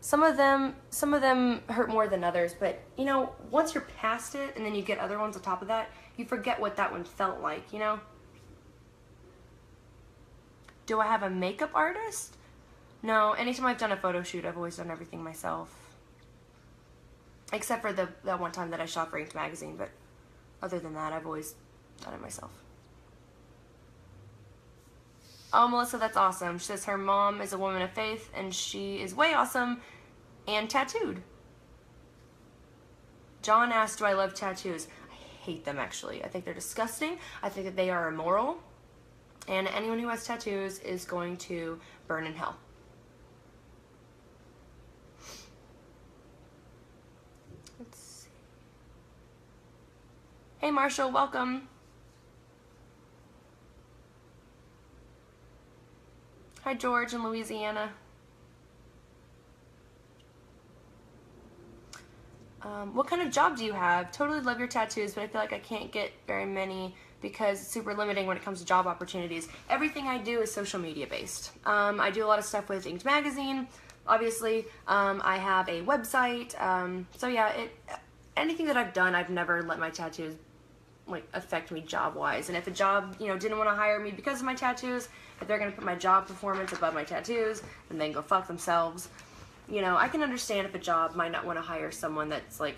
Some of them hurt more than others, but you know, once you're past it and then you get other ones on top of that, you forget what that one felt like, you know? Do I have a makeup artist? No, anytime I've done a photo shoot, I've always done everything myself. Except for that one time that I shot for Inked magazine, but other than that, I've always done it myself. Oh, Melissa, that's awesome. She says her mom is a woman of faith, and she is way awesome and tattooed. John asked, do I love tattoos? I hate them, actually. I think they're disgusting. I think that they are immoral. And anyone who has tattoos is going to burn in hell. Let's see. Hey, Marshall, welcome. Hi, George in Louisiana. What kind of job do you have? Totally love your tattoos, but I feel like I can't get very many because it's super limiting when it comes to job opportunities. Everything I do is social media based. I do a lot of stuff with Inked magazine, obviously. I have a website. So yeah, anything that I've done, I've never let my tattoos like affect me job-wise. And if a job, you know, didn't want to hire me because of my tattoos, if they're going to put my job performance above my tattoos, then they can go fuck themselves. You know, I can understand if a job might not want to hire someone that's like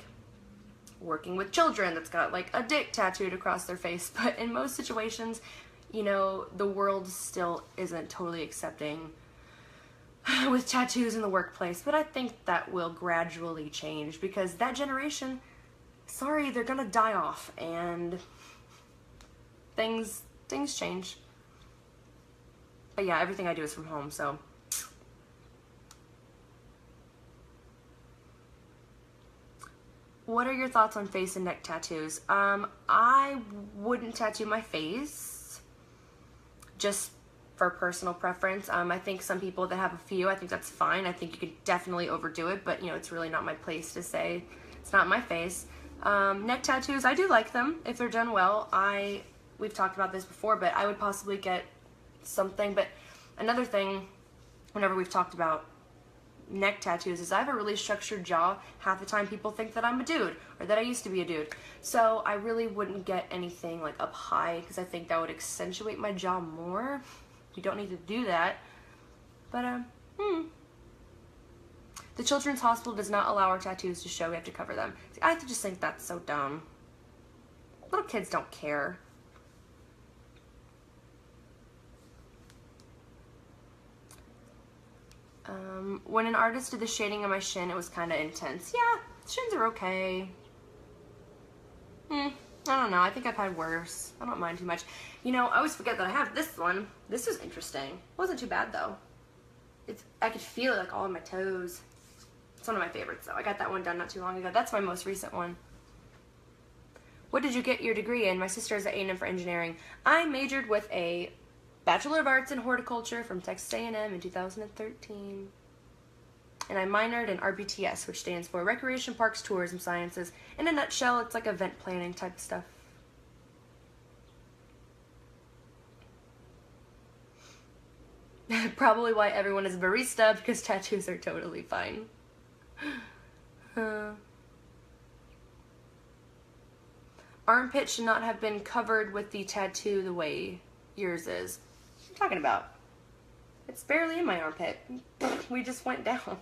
working with children that's got like a dick tattooed across their face, but in most situations, you know, the world still isn't totally accepting with tattoos in the workplace. But I think that will gradually change because that generation, sorry, they're gonna die off, and things change. But yeah, everything I do is from home, so. what are your thoughts on face and neck tattoos? I wouldn't tattoo my face, just for personal preference. I think some people that have a few, I think that's fine. I think you could definitely overdo it, but you know, it's really not my place to say. It's not my face. Neck tattoos, I do like them if they're done well. We've talked about this before, but I would possibly get something. But another thing, whenever we've talked about neck tattoos, is I have a really structured jaw. Half the time people think that I'm a dude, or that I used to be a dude. So I really wouldn't get anything like up high, because I think that would accentuate my jaw more. You don't need to do that. But, the Children's Hospital does not allow our tattoos to show. We have to cover them. See, I just think that's so dumb. Little kids don't care. When an artist did the shading on my shin, it was kind of intense. Yeah, shins are okay. I don't know. I think I've had worse. I don't mind too much. You know, I always forget that I have this one. This is interesting. It wasn't too bad, though. I could feel it, like, all on my toes. It's one of my favorites, though. I got that one done not too long ago. That's my most recent one. What did you get your degree in? My sister is at A&M for engineering. I majored with a Bachelor of Arts in Horticulture from Texas A&M in 2013. And I minored in RPTS, which stands for Recreation Parks Tourism Sciences. In a nutshell, it's like event planning type stuff. Probably why everyone is a barista, because tattoos are totally fine. Armpit should not have been covered with the tattoo the way yours is. What are you talking about? It's barely in my armpit. We just went down.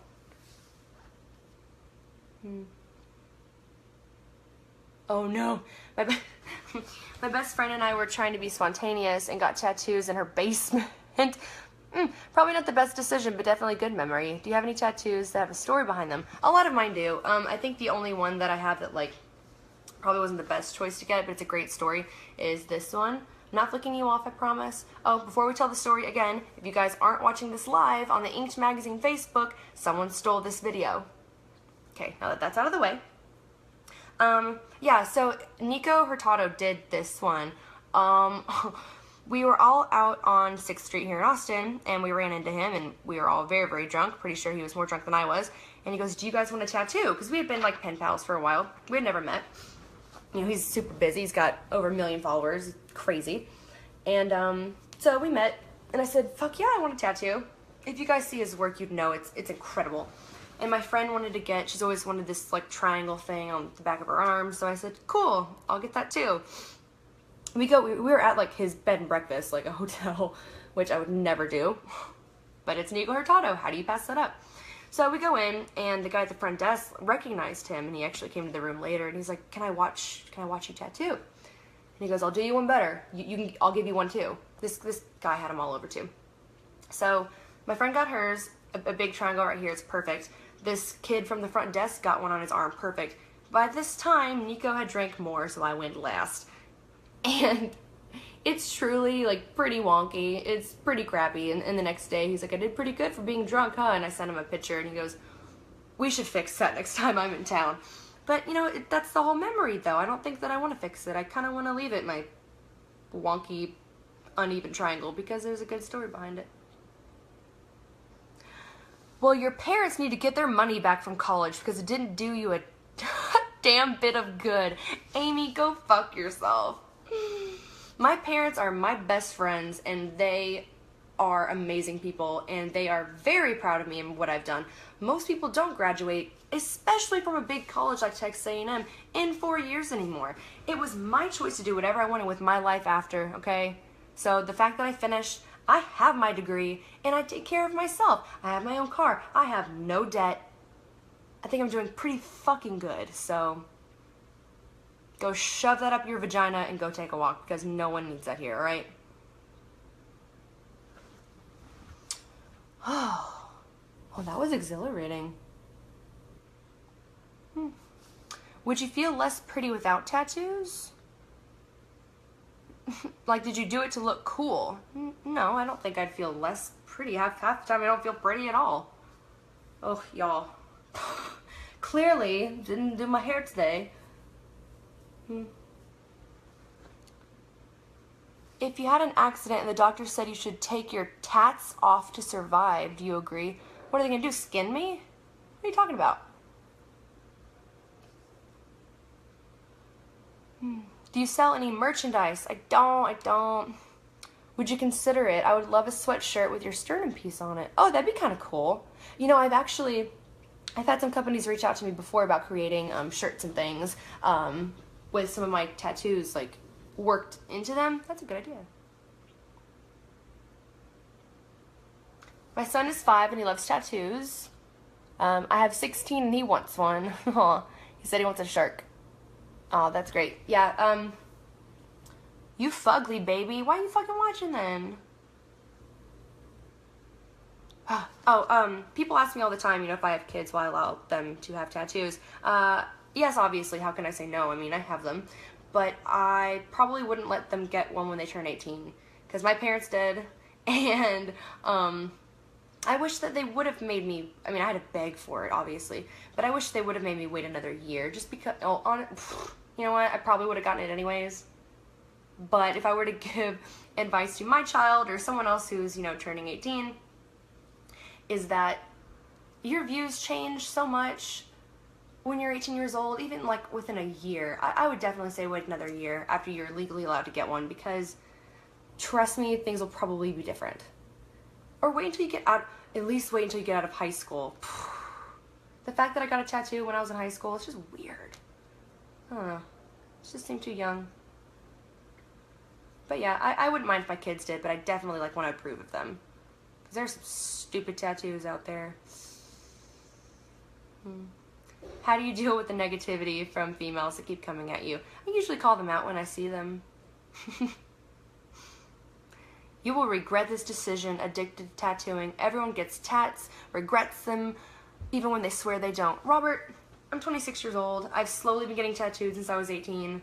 Oh no. My best friend and I were trying to be spontaneous and got tattoos in her basement. Probably not the best decision, but definitely good memory. Do you have any tattoos that have a story behind them? A lot of mine do. I think the only one that I have that, like, probably wasn't the best choice to get, but it's a great story, is this one. I'm not flicking you off, I promise. Oh, before we tell the story again, if you guys aren't watching this live on the Inked Magazine Facebook, someone stole this video. Okay, now that that's out of the way. Yeah, so Nico Hurtado did this one. We were all out on 6th Street here in Austin, and we ran into him, and we were all very, very drunk. Pretty sure he was more drunk than I was. And he goes, do you guys want a tattoo? Because we had been, like, pen pals for a while. We had never met. You know, he's super busy. He's got over 1 million followers. Crazy. And so we met, and I said, fuck yeah, I want a tattoo. If you guys see his work, you'd know it's incredible. And my friend wanted to get, she's always wanted this, like, triangle thing on the back of her arm. So I said, cool, I'll get that too. We were at, like, his bed and breakfast, like a hotel, which I would never do. But it's Nico Hurtado. How do you pass that up? So we go in, and the guy at the front desk recognized him, and he actually came to the room later, and he's like, can I watch you tattoo? And he goes, I'll do you one better. I'll give you one too. This guy had them all over too. So my friend got hers, a big triangle right here. It's perfect. This kid from the front desk got one on his arm. Perfect. By this time, Nico had drank more, so I went last. And it's truly, like, pretty wonky. It's pretty crappy. And the next day, he's like, I did pretty good for being drunk, huh? And I sent him a picture, and he goes, we should fix that next time I'm in town. But, you know, that's the whole memory, though. I don't think that I want to fix it. I kind of want to leave it my wonky, uneven triangle, because there's a good story behind it. Well, your parents need to get their money back from college because it didn't do you a damn bit of good. Amy, go fuck yourself. My parents are my best friends, and they are amazing people, and they are very proud of me and what I've done. Most people don't graduate, especially from a big college like Texas A&M, in 4 years anymore. It was my choice to do whatever I wanted with my life after, okay? So the fact that I finished, I have my degree, and I take care of myself. I have my own car. I have no debt. I think I'm doing pretty fucking good, so go shove that up your vagina and go take a walk, because no one needs that here, alright? Oh, well, that was exhilarating. Would you feel less pretty without tattoos? Like, did you do it to look cool? No, I don't think I'd feel less pretty. Half the time I don't feel pretty at all. Oh, y'all. clearly didn't do my hair today. If you had an accident and the doctor said you should take your tats off to survive, do you agree? What are they going to do, skin me? What are you talking about? Do you sell any merchandise? I don't. Would you consider it? I would love a sweatshirt with your sternum piece on it. Oh, that'd be kind of cool. You know, I've had some companies reach out to me before about creating shirts and things with some of my tattoos, like, worked into them. That's a good idea. My son is 5 and he loves tattoos. I have 16 and he wants one. He said he wants a shark. Oh, that's great. Yeah, you fugly baby. Why are you fucking watching then? People ask me all the time, you know, if I have kids, will I allow them to have tattoos? Yes, obviously. How can I say no? I mean, I have them. But I probably wouldn't let them get one when they turn 18. Because my parents did. And, I wish that they would have made me, I mean, I had to beg for it, obviously. But I wish they would have made me wait another year. Just because, you know what? I probably would have gotten it anyways. But if I were to give advice to my child or someone else who's, you know, turning 18, is that your views change so much when you're 18 years old, even like within a year. I would definitely say wait another year after you're legally allowed to get one, because trust me, things will probably be different. Or wait until you get out, at least wait until you get out of high school. The fact that I got a tattoo when I was in high school, it's just weird. I don't know. It just seemed too young. But yeah, I wouldn't mind if my kids did, but I definitely like want to approve of them. Because there's some stupid tattoos out there. How do you deal with the negativity from females that keep coming at you? I usually call them out when I see them. You will regret this decision, addicted to tattooing. Everyone gets tats, regrets them, even when they swear they don't. Robert, I'm 26 years old. I've slowly been getting tattooed since I was 18.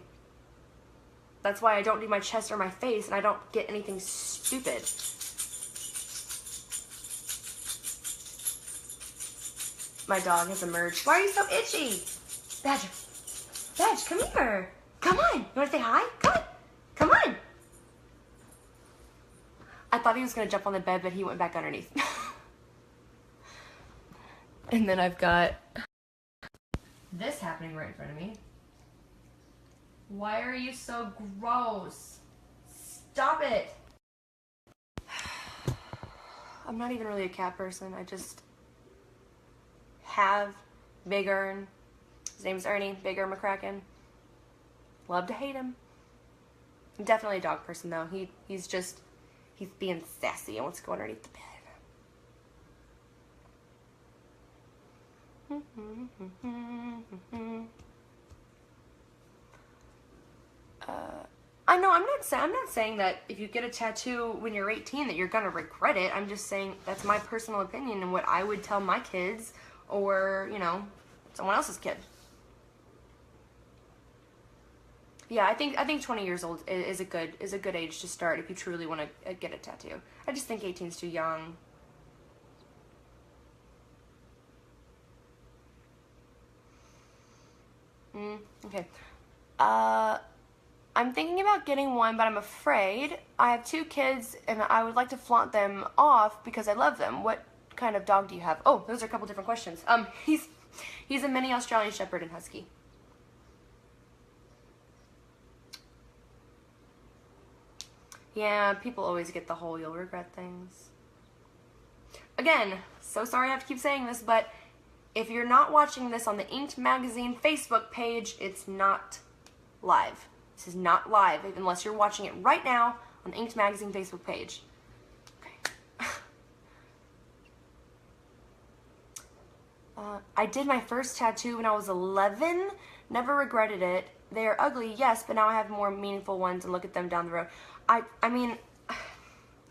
That's why I don't do my chest or my face, and I don't get anything stupid. My dog has emerged. Why are you so itchy? Badger. Badge, come here. Come on. You want to say hi? Come on. Come on. I thought he was going to jump on the bed, but he went back underneath. And then I've got this happening right in front of me. Why are you so gross? Stop it. I'm not even really a cat person. I just have Big Ern. His name's Ernie, Big Ern McCracken. Love to hate him. I'm definitely a dog person though. He's being sassy and wants to go underneath the bed. I know, I'm not saying that if you get a tattoo when you're 18 that you're gonna regret it. I'm just saying that's my personal opinion and what I would tell my kids or, you know, someone else's kid. Yeah, I think 20 years old is a good age to start if you truly want to get a tattoo. I just think 18 is too young. Okay. I'm thinking about getting one, but I'm afraid. I have 2 kids, and I would like to flaunt them off because I love them. What kind of dog do you have? Oh, those are a couple different questions. He's a mini Australian Shepherd and Husky. Yeah, people always get the whole you'll regret things. Again, so sorry I have to keep saying this, but if you're not watching this on the Inked Magazine Facebook page, it's not live. This is not live unless you're watching it right now on the Inked Magazine Facebook page. Okay. I did my first tattoo when I was 11. Never regretted it. They are ugly, yes, but now I have more meaningful ones and look at them down the road. I mean,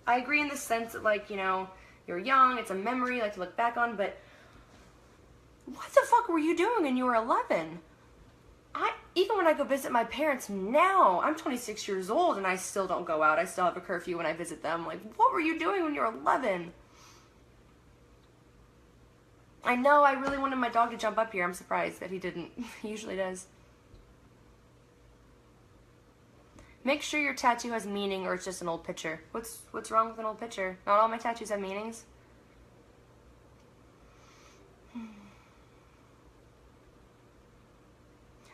I agree in the sense that, like, you know, you're young, it's a memory, like, to look back on, but what the fuck were you doing when you were 11? Even when I go visit my parents now, I'm 26 years old and I still don't go out. I still have a curfew when I visit them. Like, what were you doing when you were 11? I know, I really wanted my dog to jump up here. I'm surprised that he didn't. He usually does. Make sure your tattoo has meaning or it's just an old picture. What's wrong with an old picture? Not all my tattoos have meanings.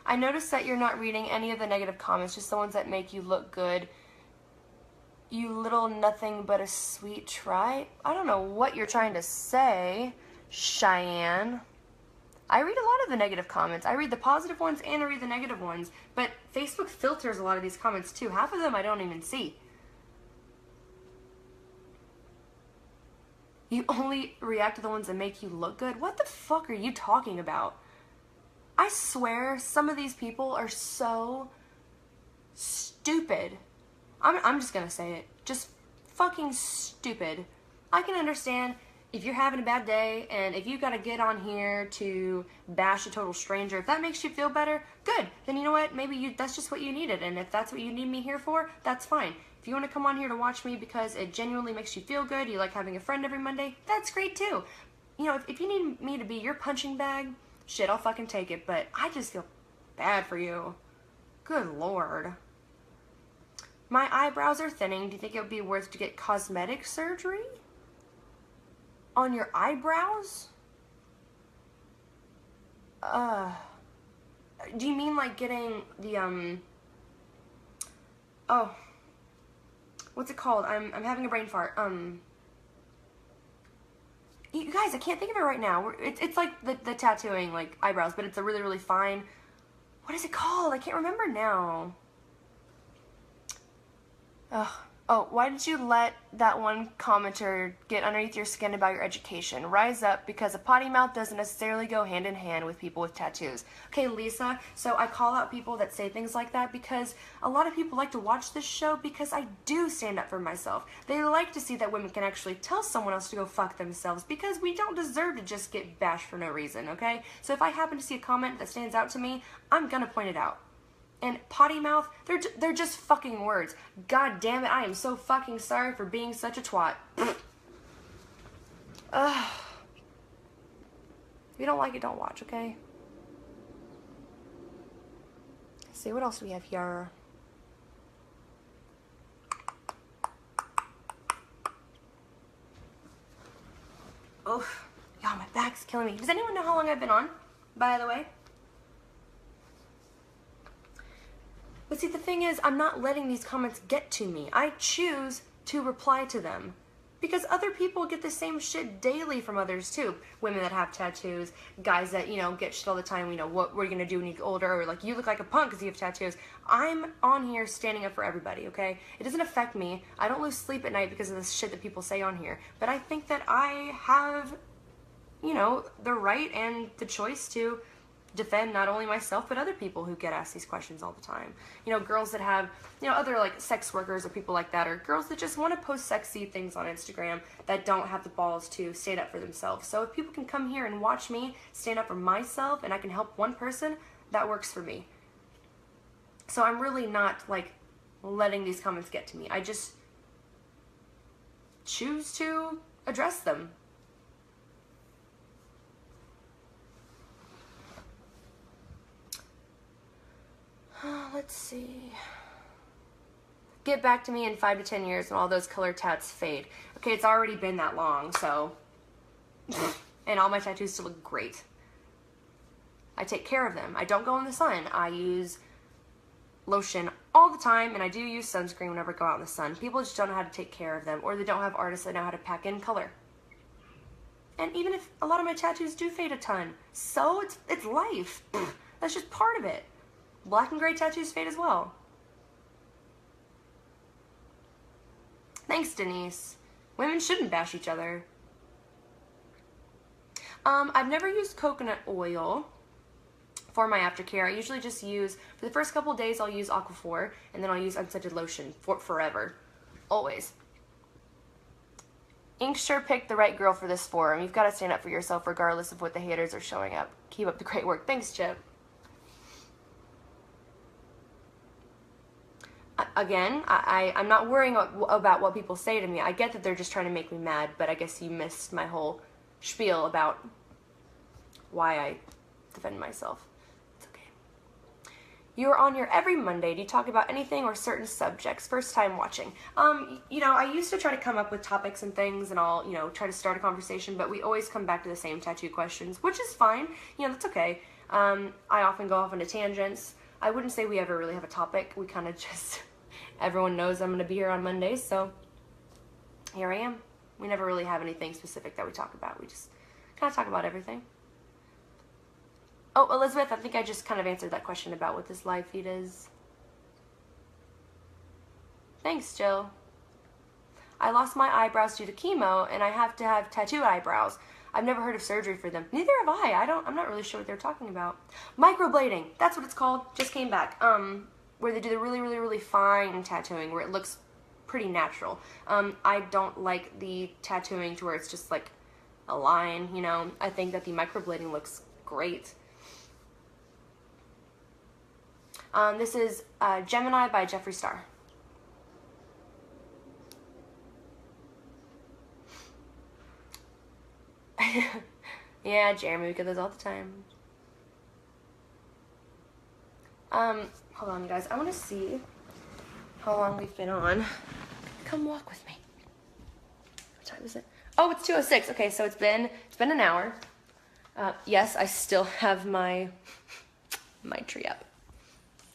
I noticed that you're not reading any of the negative comments, just the ones that make you look good. You little nothing but a sweet try. I don't know what you're trying to say, Cheyenne. I read a lot of the negative comments. I read the positive ones and I read the negative ones. But Facebook filters a lot of these comments too. Half of them I don't even see. You only react to the ones that make you look good? What the fuck are you talking about? I swear some of these people are so stupid. I'm just gonna say it. Just fucking stupid. I can understand if you're having a bad day and if you gotta get on here to bash a total stranger, if that makes you feel better, good. Then you know what? Maybe that's just what you needed. And if that's what you need me here for, that's fine. If you want to come on here to watch me because it genuinely makes you feel good, you like having a friend every Monday, that's great too. You know, if you need me to be your punching bag, shit, I'll fucking take it. But I just feel bad for you. Good Lord. My eyebrows are thinning. Do you think it would be worth to get cosmetic surgery? On your eyebrows? Do you mean like getting the, oh, what's it called? I'm having a brain fart. You guys, I can't think of it right now. It's like the tattooing, like eyebrows, but it's a really, really fine, what is it called? I can't remember now. Oh, why did you let that one commenter get underneath your skin about your education? Rise up, because a potty mouth doesn't necessarily go hand in hand with people with tattoos. Okay, Lisa, so I call out people that say things like that because a lot of people like to watch this show because I do stand up for myself. They like to see that women can actually tell someone else to go fuck themselves because we don't deserve to just get bashed for no reason, okay? So if I happen to see a comment that stands out to me, I'm gonna point it out. And potty mouth, they're just fucking words. God damn it, I am so fucking sorry for being such a twat. Ugh. If you don't like it, don't watch, okay? Let's see, what else do we have here? Oof. Y'all, my back's killing me. Does anyone know how long I've been on, by the way? But see, the thing is, I'm not letting these comments get to me. I choose to reply to them. Because other people get the same shit daily from others too. Women that have tattoos, guys that, you know, get shit all the time, you know, what we're gonna do when you get older, or like, you look like a punk because you have tattoos. I'm on here standing up for everybody, okay? It doesn't affect me. I don't lose sleep at night because of the shit that people say on here. But I think that I have, you know, the right and the choice to defend not only myself but other people who get asked these questions all the time. You know, girls that have, you know, other like sex workers or people like that, or girls that just want to post sexy things on Instagram that don't have the balls to stand up for themselves. So if people can come here and watch me stand up for myself and I can help one person, that works for me. So I'm really not like letting these comments get to me. I just choose to address them. Let's see. Get back to me in 5 to 10 years when all those color tats fade. Okay, it's already been that long, so. And all my tattoos still look great. I take care of them. I don't go in the sun. I use lotion all the time, and I do use sunscreen whenever I go out in the sun. People just don't know how to take care of them, or they don't have artists that know how to pack in color. And even if a lot of my tattoos do fade a ton, so it's life. That's just part of it. Black and gray tattoos fade as well. Thanks, Denise. Women shouldn't bash each other. I've never used coconut oil for my aftercare. I usually just use, for the first couple of days, I'll use Aquaphor, and then I'll use unscented lotion for forever. Always. Ink sure picked the right girl for this forum. You've got to stand up for yourself regardless of what the haters are showing up. Keep up the great work. Thanks, Chip. Again, I'm not worrying about what people say to me. I get that they're just trying to make me mad, but I guess you missed my whole spiel about why I defend myself. It's okay. You are on your every Monday. Do you talk about anything or certain subjects? First time watching. You know, I used to try to come up with topics and things, and I'll, you know, try to start a conversation, but we always come back to the same tattoo questions, which is fine. You know, that's okay. I often go off into tangents. I wouldn't say we ever really have a topic. We kind of just, everyone knows I'm going to be here on Mondays, so here I am. We never really have anything specific that we talk about. We just kind of talk about everything. Oh, Elizabeth, I think I just kind of answered that question about what this live feed is. Thanks, Jill. I lost my eyebrows due to chemo, and I have to have tattoo eyebrows. I've never heard of surgery for them. Neither have I. I'm not really sure what they're talking about. Microblading, that's what it's called. Just came back. Where they do the really, really, really fine tattooing, where it looks pretty natural. I don't like the tattooing to where it's just like a line, you know. I think that the microblading looks great. This is Gemini by Jeffree Star. Yeah, Jeremy, we get those all the time. Hold on, guys. I want to see how long we've been on. Come walk with me. What time is it? Oh, it's 2:06. Okay, so it's been an hour. Yes, I still have my tree up.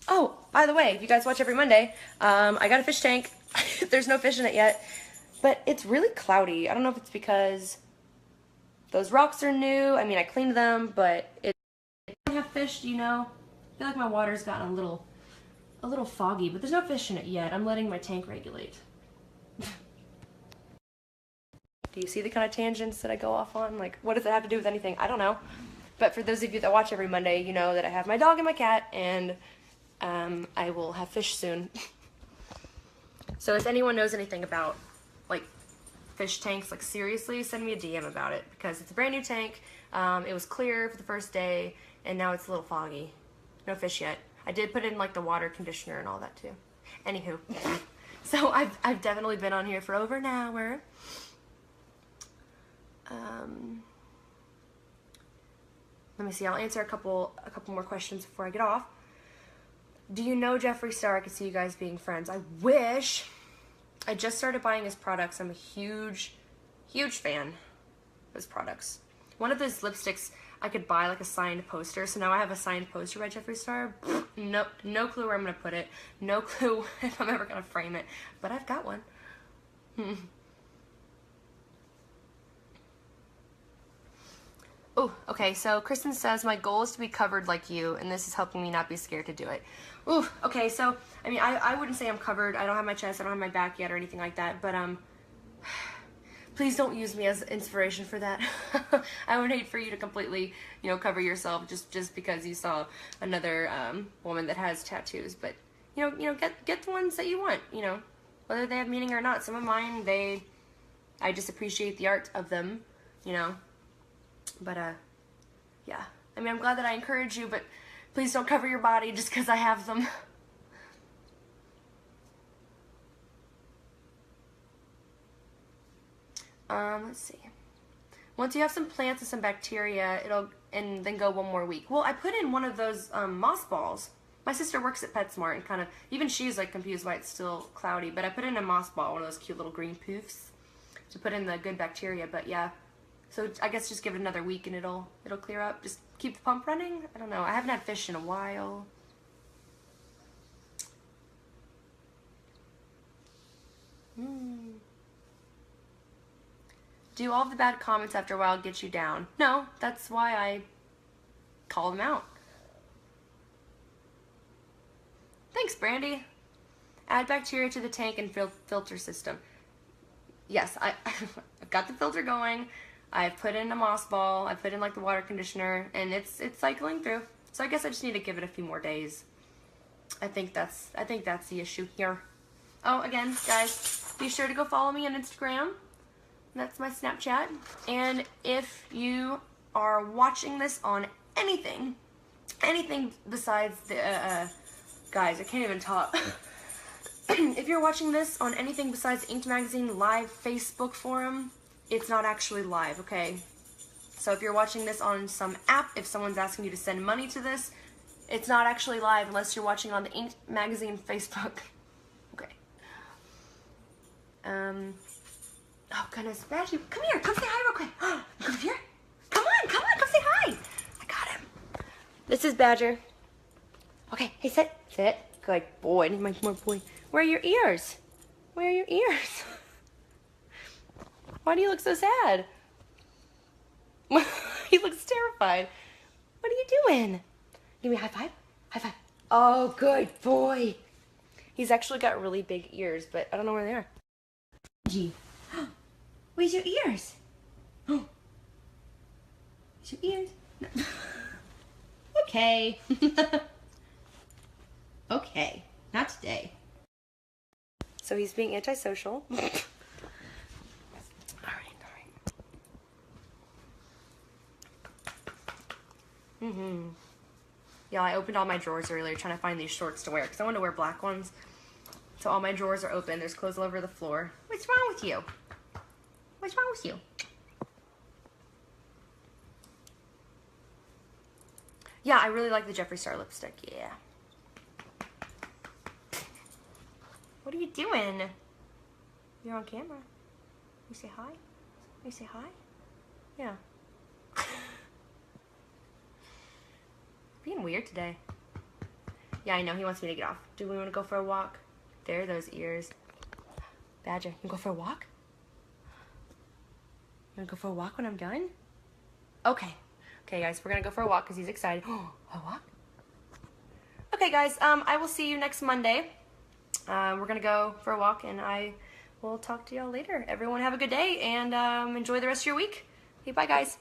Oh, by the way, if you guys watch every Monday, I got a fish tank. There's no fish in it yet, but it's really cloudy. I don't know if it's because those rocks are new. I mean, I cleaned them, but I don't have fish, you know. I feel like my water's gotten a little foggy, but there's no fish in it yet. I'm letting my tank regulate. Do you see the kind of tangents that I go off on? Like, what does it have to do with anything? I don't know. But for those of you that watch every Monday, you know that I have my dog and my cat, and I will have fish soon. So if anyone knows anything about, like, fish tanks, like, seriously, send me a DM about it, because it's a brand new tank. It was clear for the first day, and now it's a little foggy. No fish yet. I did put in, like, the water conditioner and all that, too. Anywho. So I've definitely been on here for over an hour. Let me see. I'll answer a couple more questions before I get off. Do you know Jeffree Star? I could see you guys being friends. I wish. I just started buying his products. I'm a huge fan of his products. One of those lipsticks, I could buy like a signed poster. So now I have a signed poster by Jeffree Star. No clue where I'm going to put it. No clue if I'm ever going to frame it. But I've got one. Oh, okay, so Kristen says, my goal is to be covered like you, and this is helping me not be scared to do it. Ooh, okay, so, I mean, I wouldn't say I'm covered. I don't have my chest, I don't have my back yet or anything like that, but, please don't use me as inspiration for that. I would hate for you to completely, you know, cover yourself just because you saw another, woman that has tattoos, but, you know, get the ones that you want, you know, whether they have meaning or not. Some of mine, I just appreciate the art of them, you know. But, yeah. I mean, I'm glad that I encourage you, but please don't cover your body just because I have them. Let's see. Once you have some plants and some bacteria, and then go one more week. Well, I put in one of those, moss balls. My sister works at PetSmart and kind of, even she's like confused why it's still cloudy, but I put in a moss ball, one of those cute little green poofs to put in the good bacteria, but yeah. So I guess just give it another week and it'll clear up. Just keep the pump running. I don't know. I haven't had fish in a while. Do all of the bad comments after a while get you down? No, that's why I call them out. Thanks, Brandy. Add bacteria to the tank and filter system. Yes, I've got the filter going. I've put in a moss ball, I've put in like the water conditioner, and it's cycling through. So I guess I just need to give it a few more days. I think that's the issue here. Oh, again, guys, be sure to go follow me on Instagram. That's my Snapchat. And if you are watching this on anything besides the guys, I can't even talk. If you're watching this on anything besides Inked Magazine live Facebook forum, it's not actually live, okay? So if you're watching this on some app, if someone's asking you to send money to this, it's not actually live unless you're watching on the Ink Magazine Facebook. Okay. Oh goodness, Badgie, come here, come say hi real quick. Come here. Come on, come say hi. I got him. This is Badger. Okay, hey, sit. Good boy. I need my more boy. Where are your ears? Where are your ears? Why do you look so sad? He looks terrified. What are you doing? Give me a high five. High five. Oh, good boy. He's actually got really big ears, but I don't know where they are. Gee. Where's your ears? Oh. Where's your ears? No. Okay. Okay. Not today. So he's being antisocial. All right. Yeah, I opened all my drawers earlier trying to find these shorts to wear because I want to wear black ones. So all my drawers are open. There's clothes all over the floor. What's wrong with you? What's wrong with you? Yeah, I really like the Jeffree Star lipstick. Yeah. What are you doing? You're on camera. You say hi? You say hi? Yeah. Being weird today. Yeah, I know. He wants me to get off. Do we want to go for a walk? There are those ears. Badger, you go for a walk? You want to go for a walk when I'm done? Okay. Okay, guys, we're going to go for a walk because he's excited. Oh, a walk? Okay, guys, I will see you next Monday. We're going to go for a walk, and I will talk to y'all later. Everyone have a good day, and enjoy the rest of your week. Okay, bye, guys.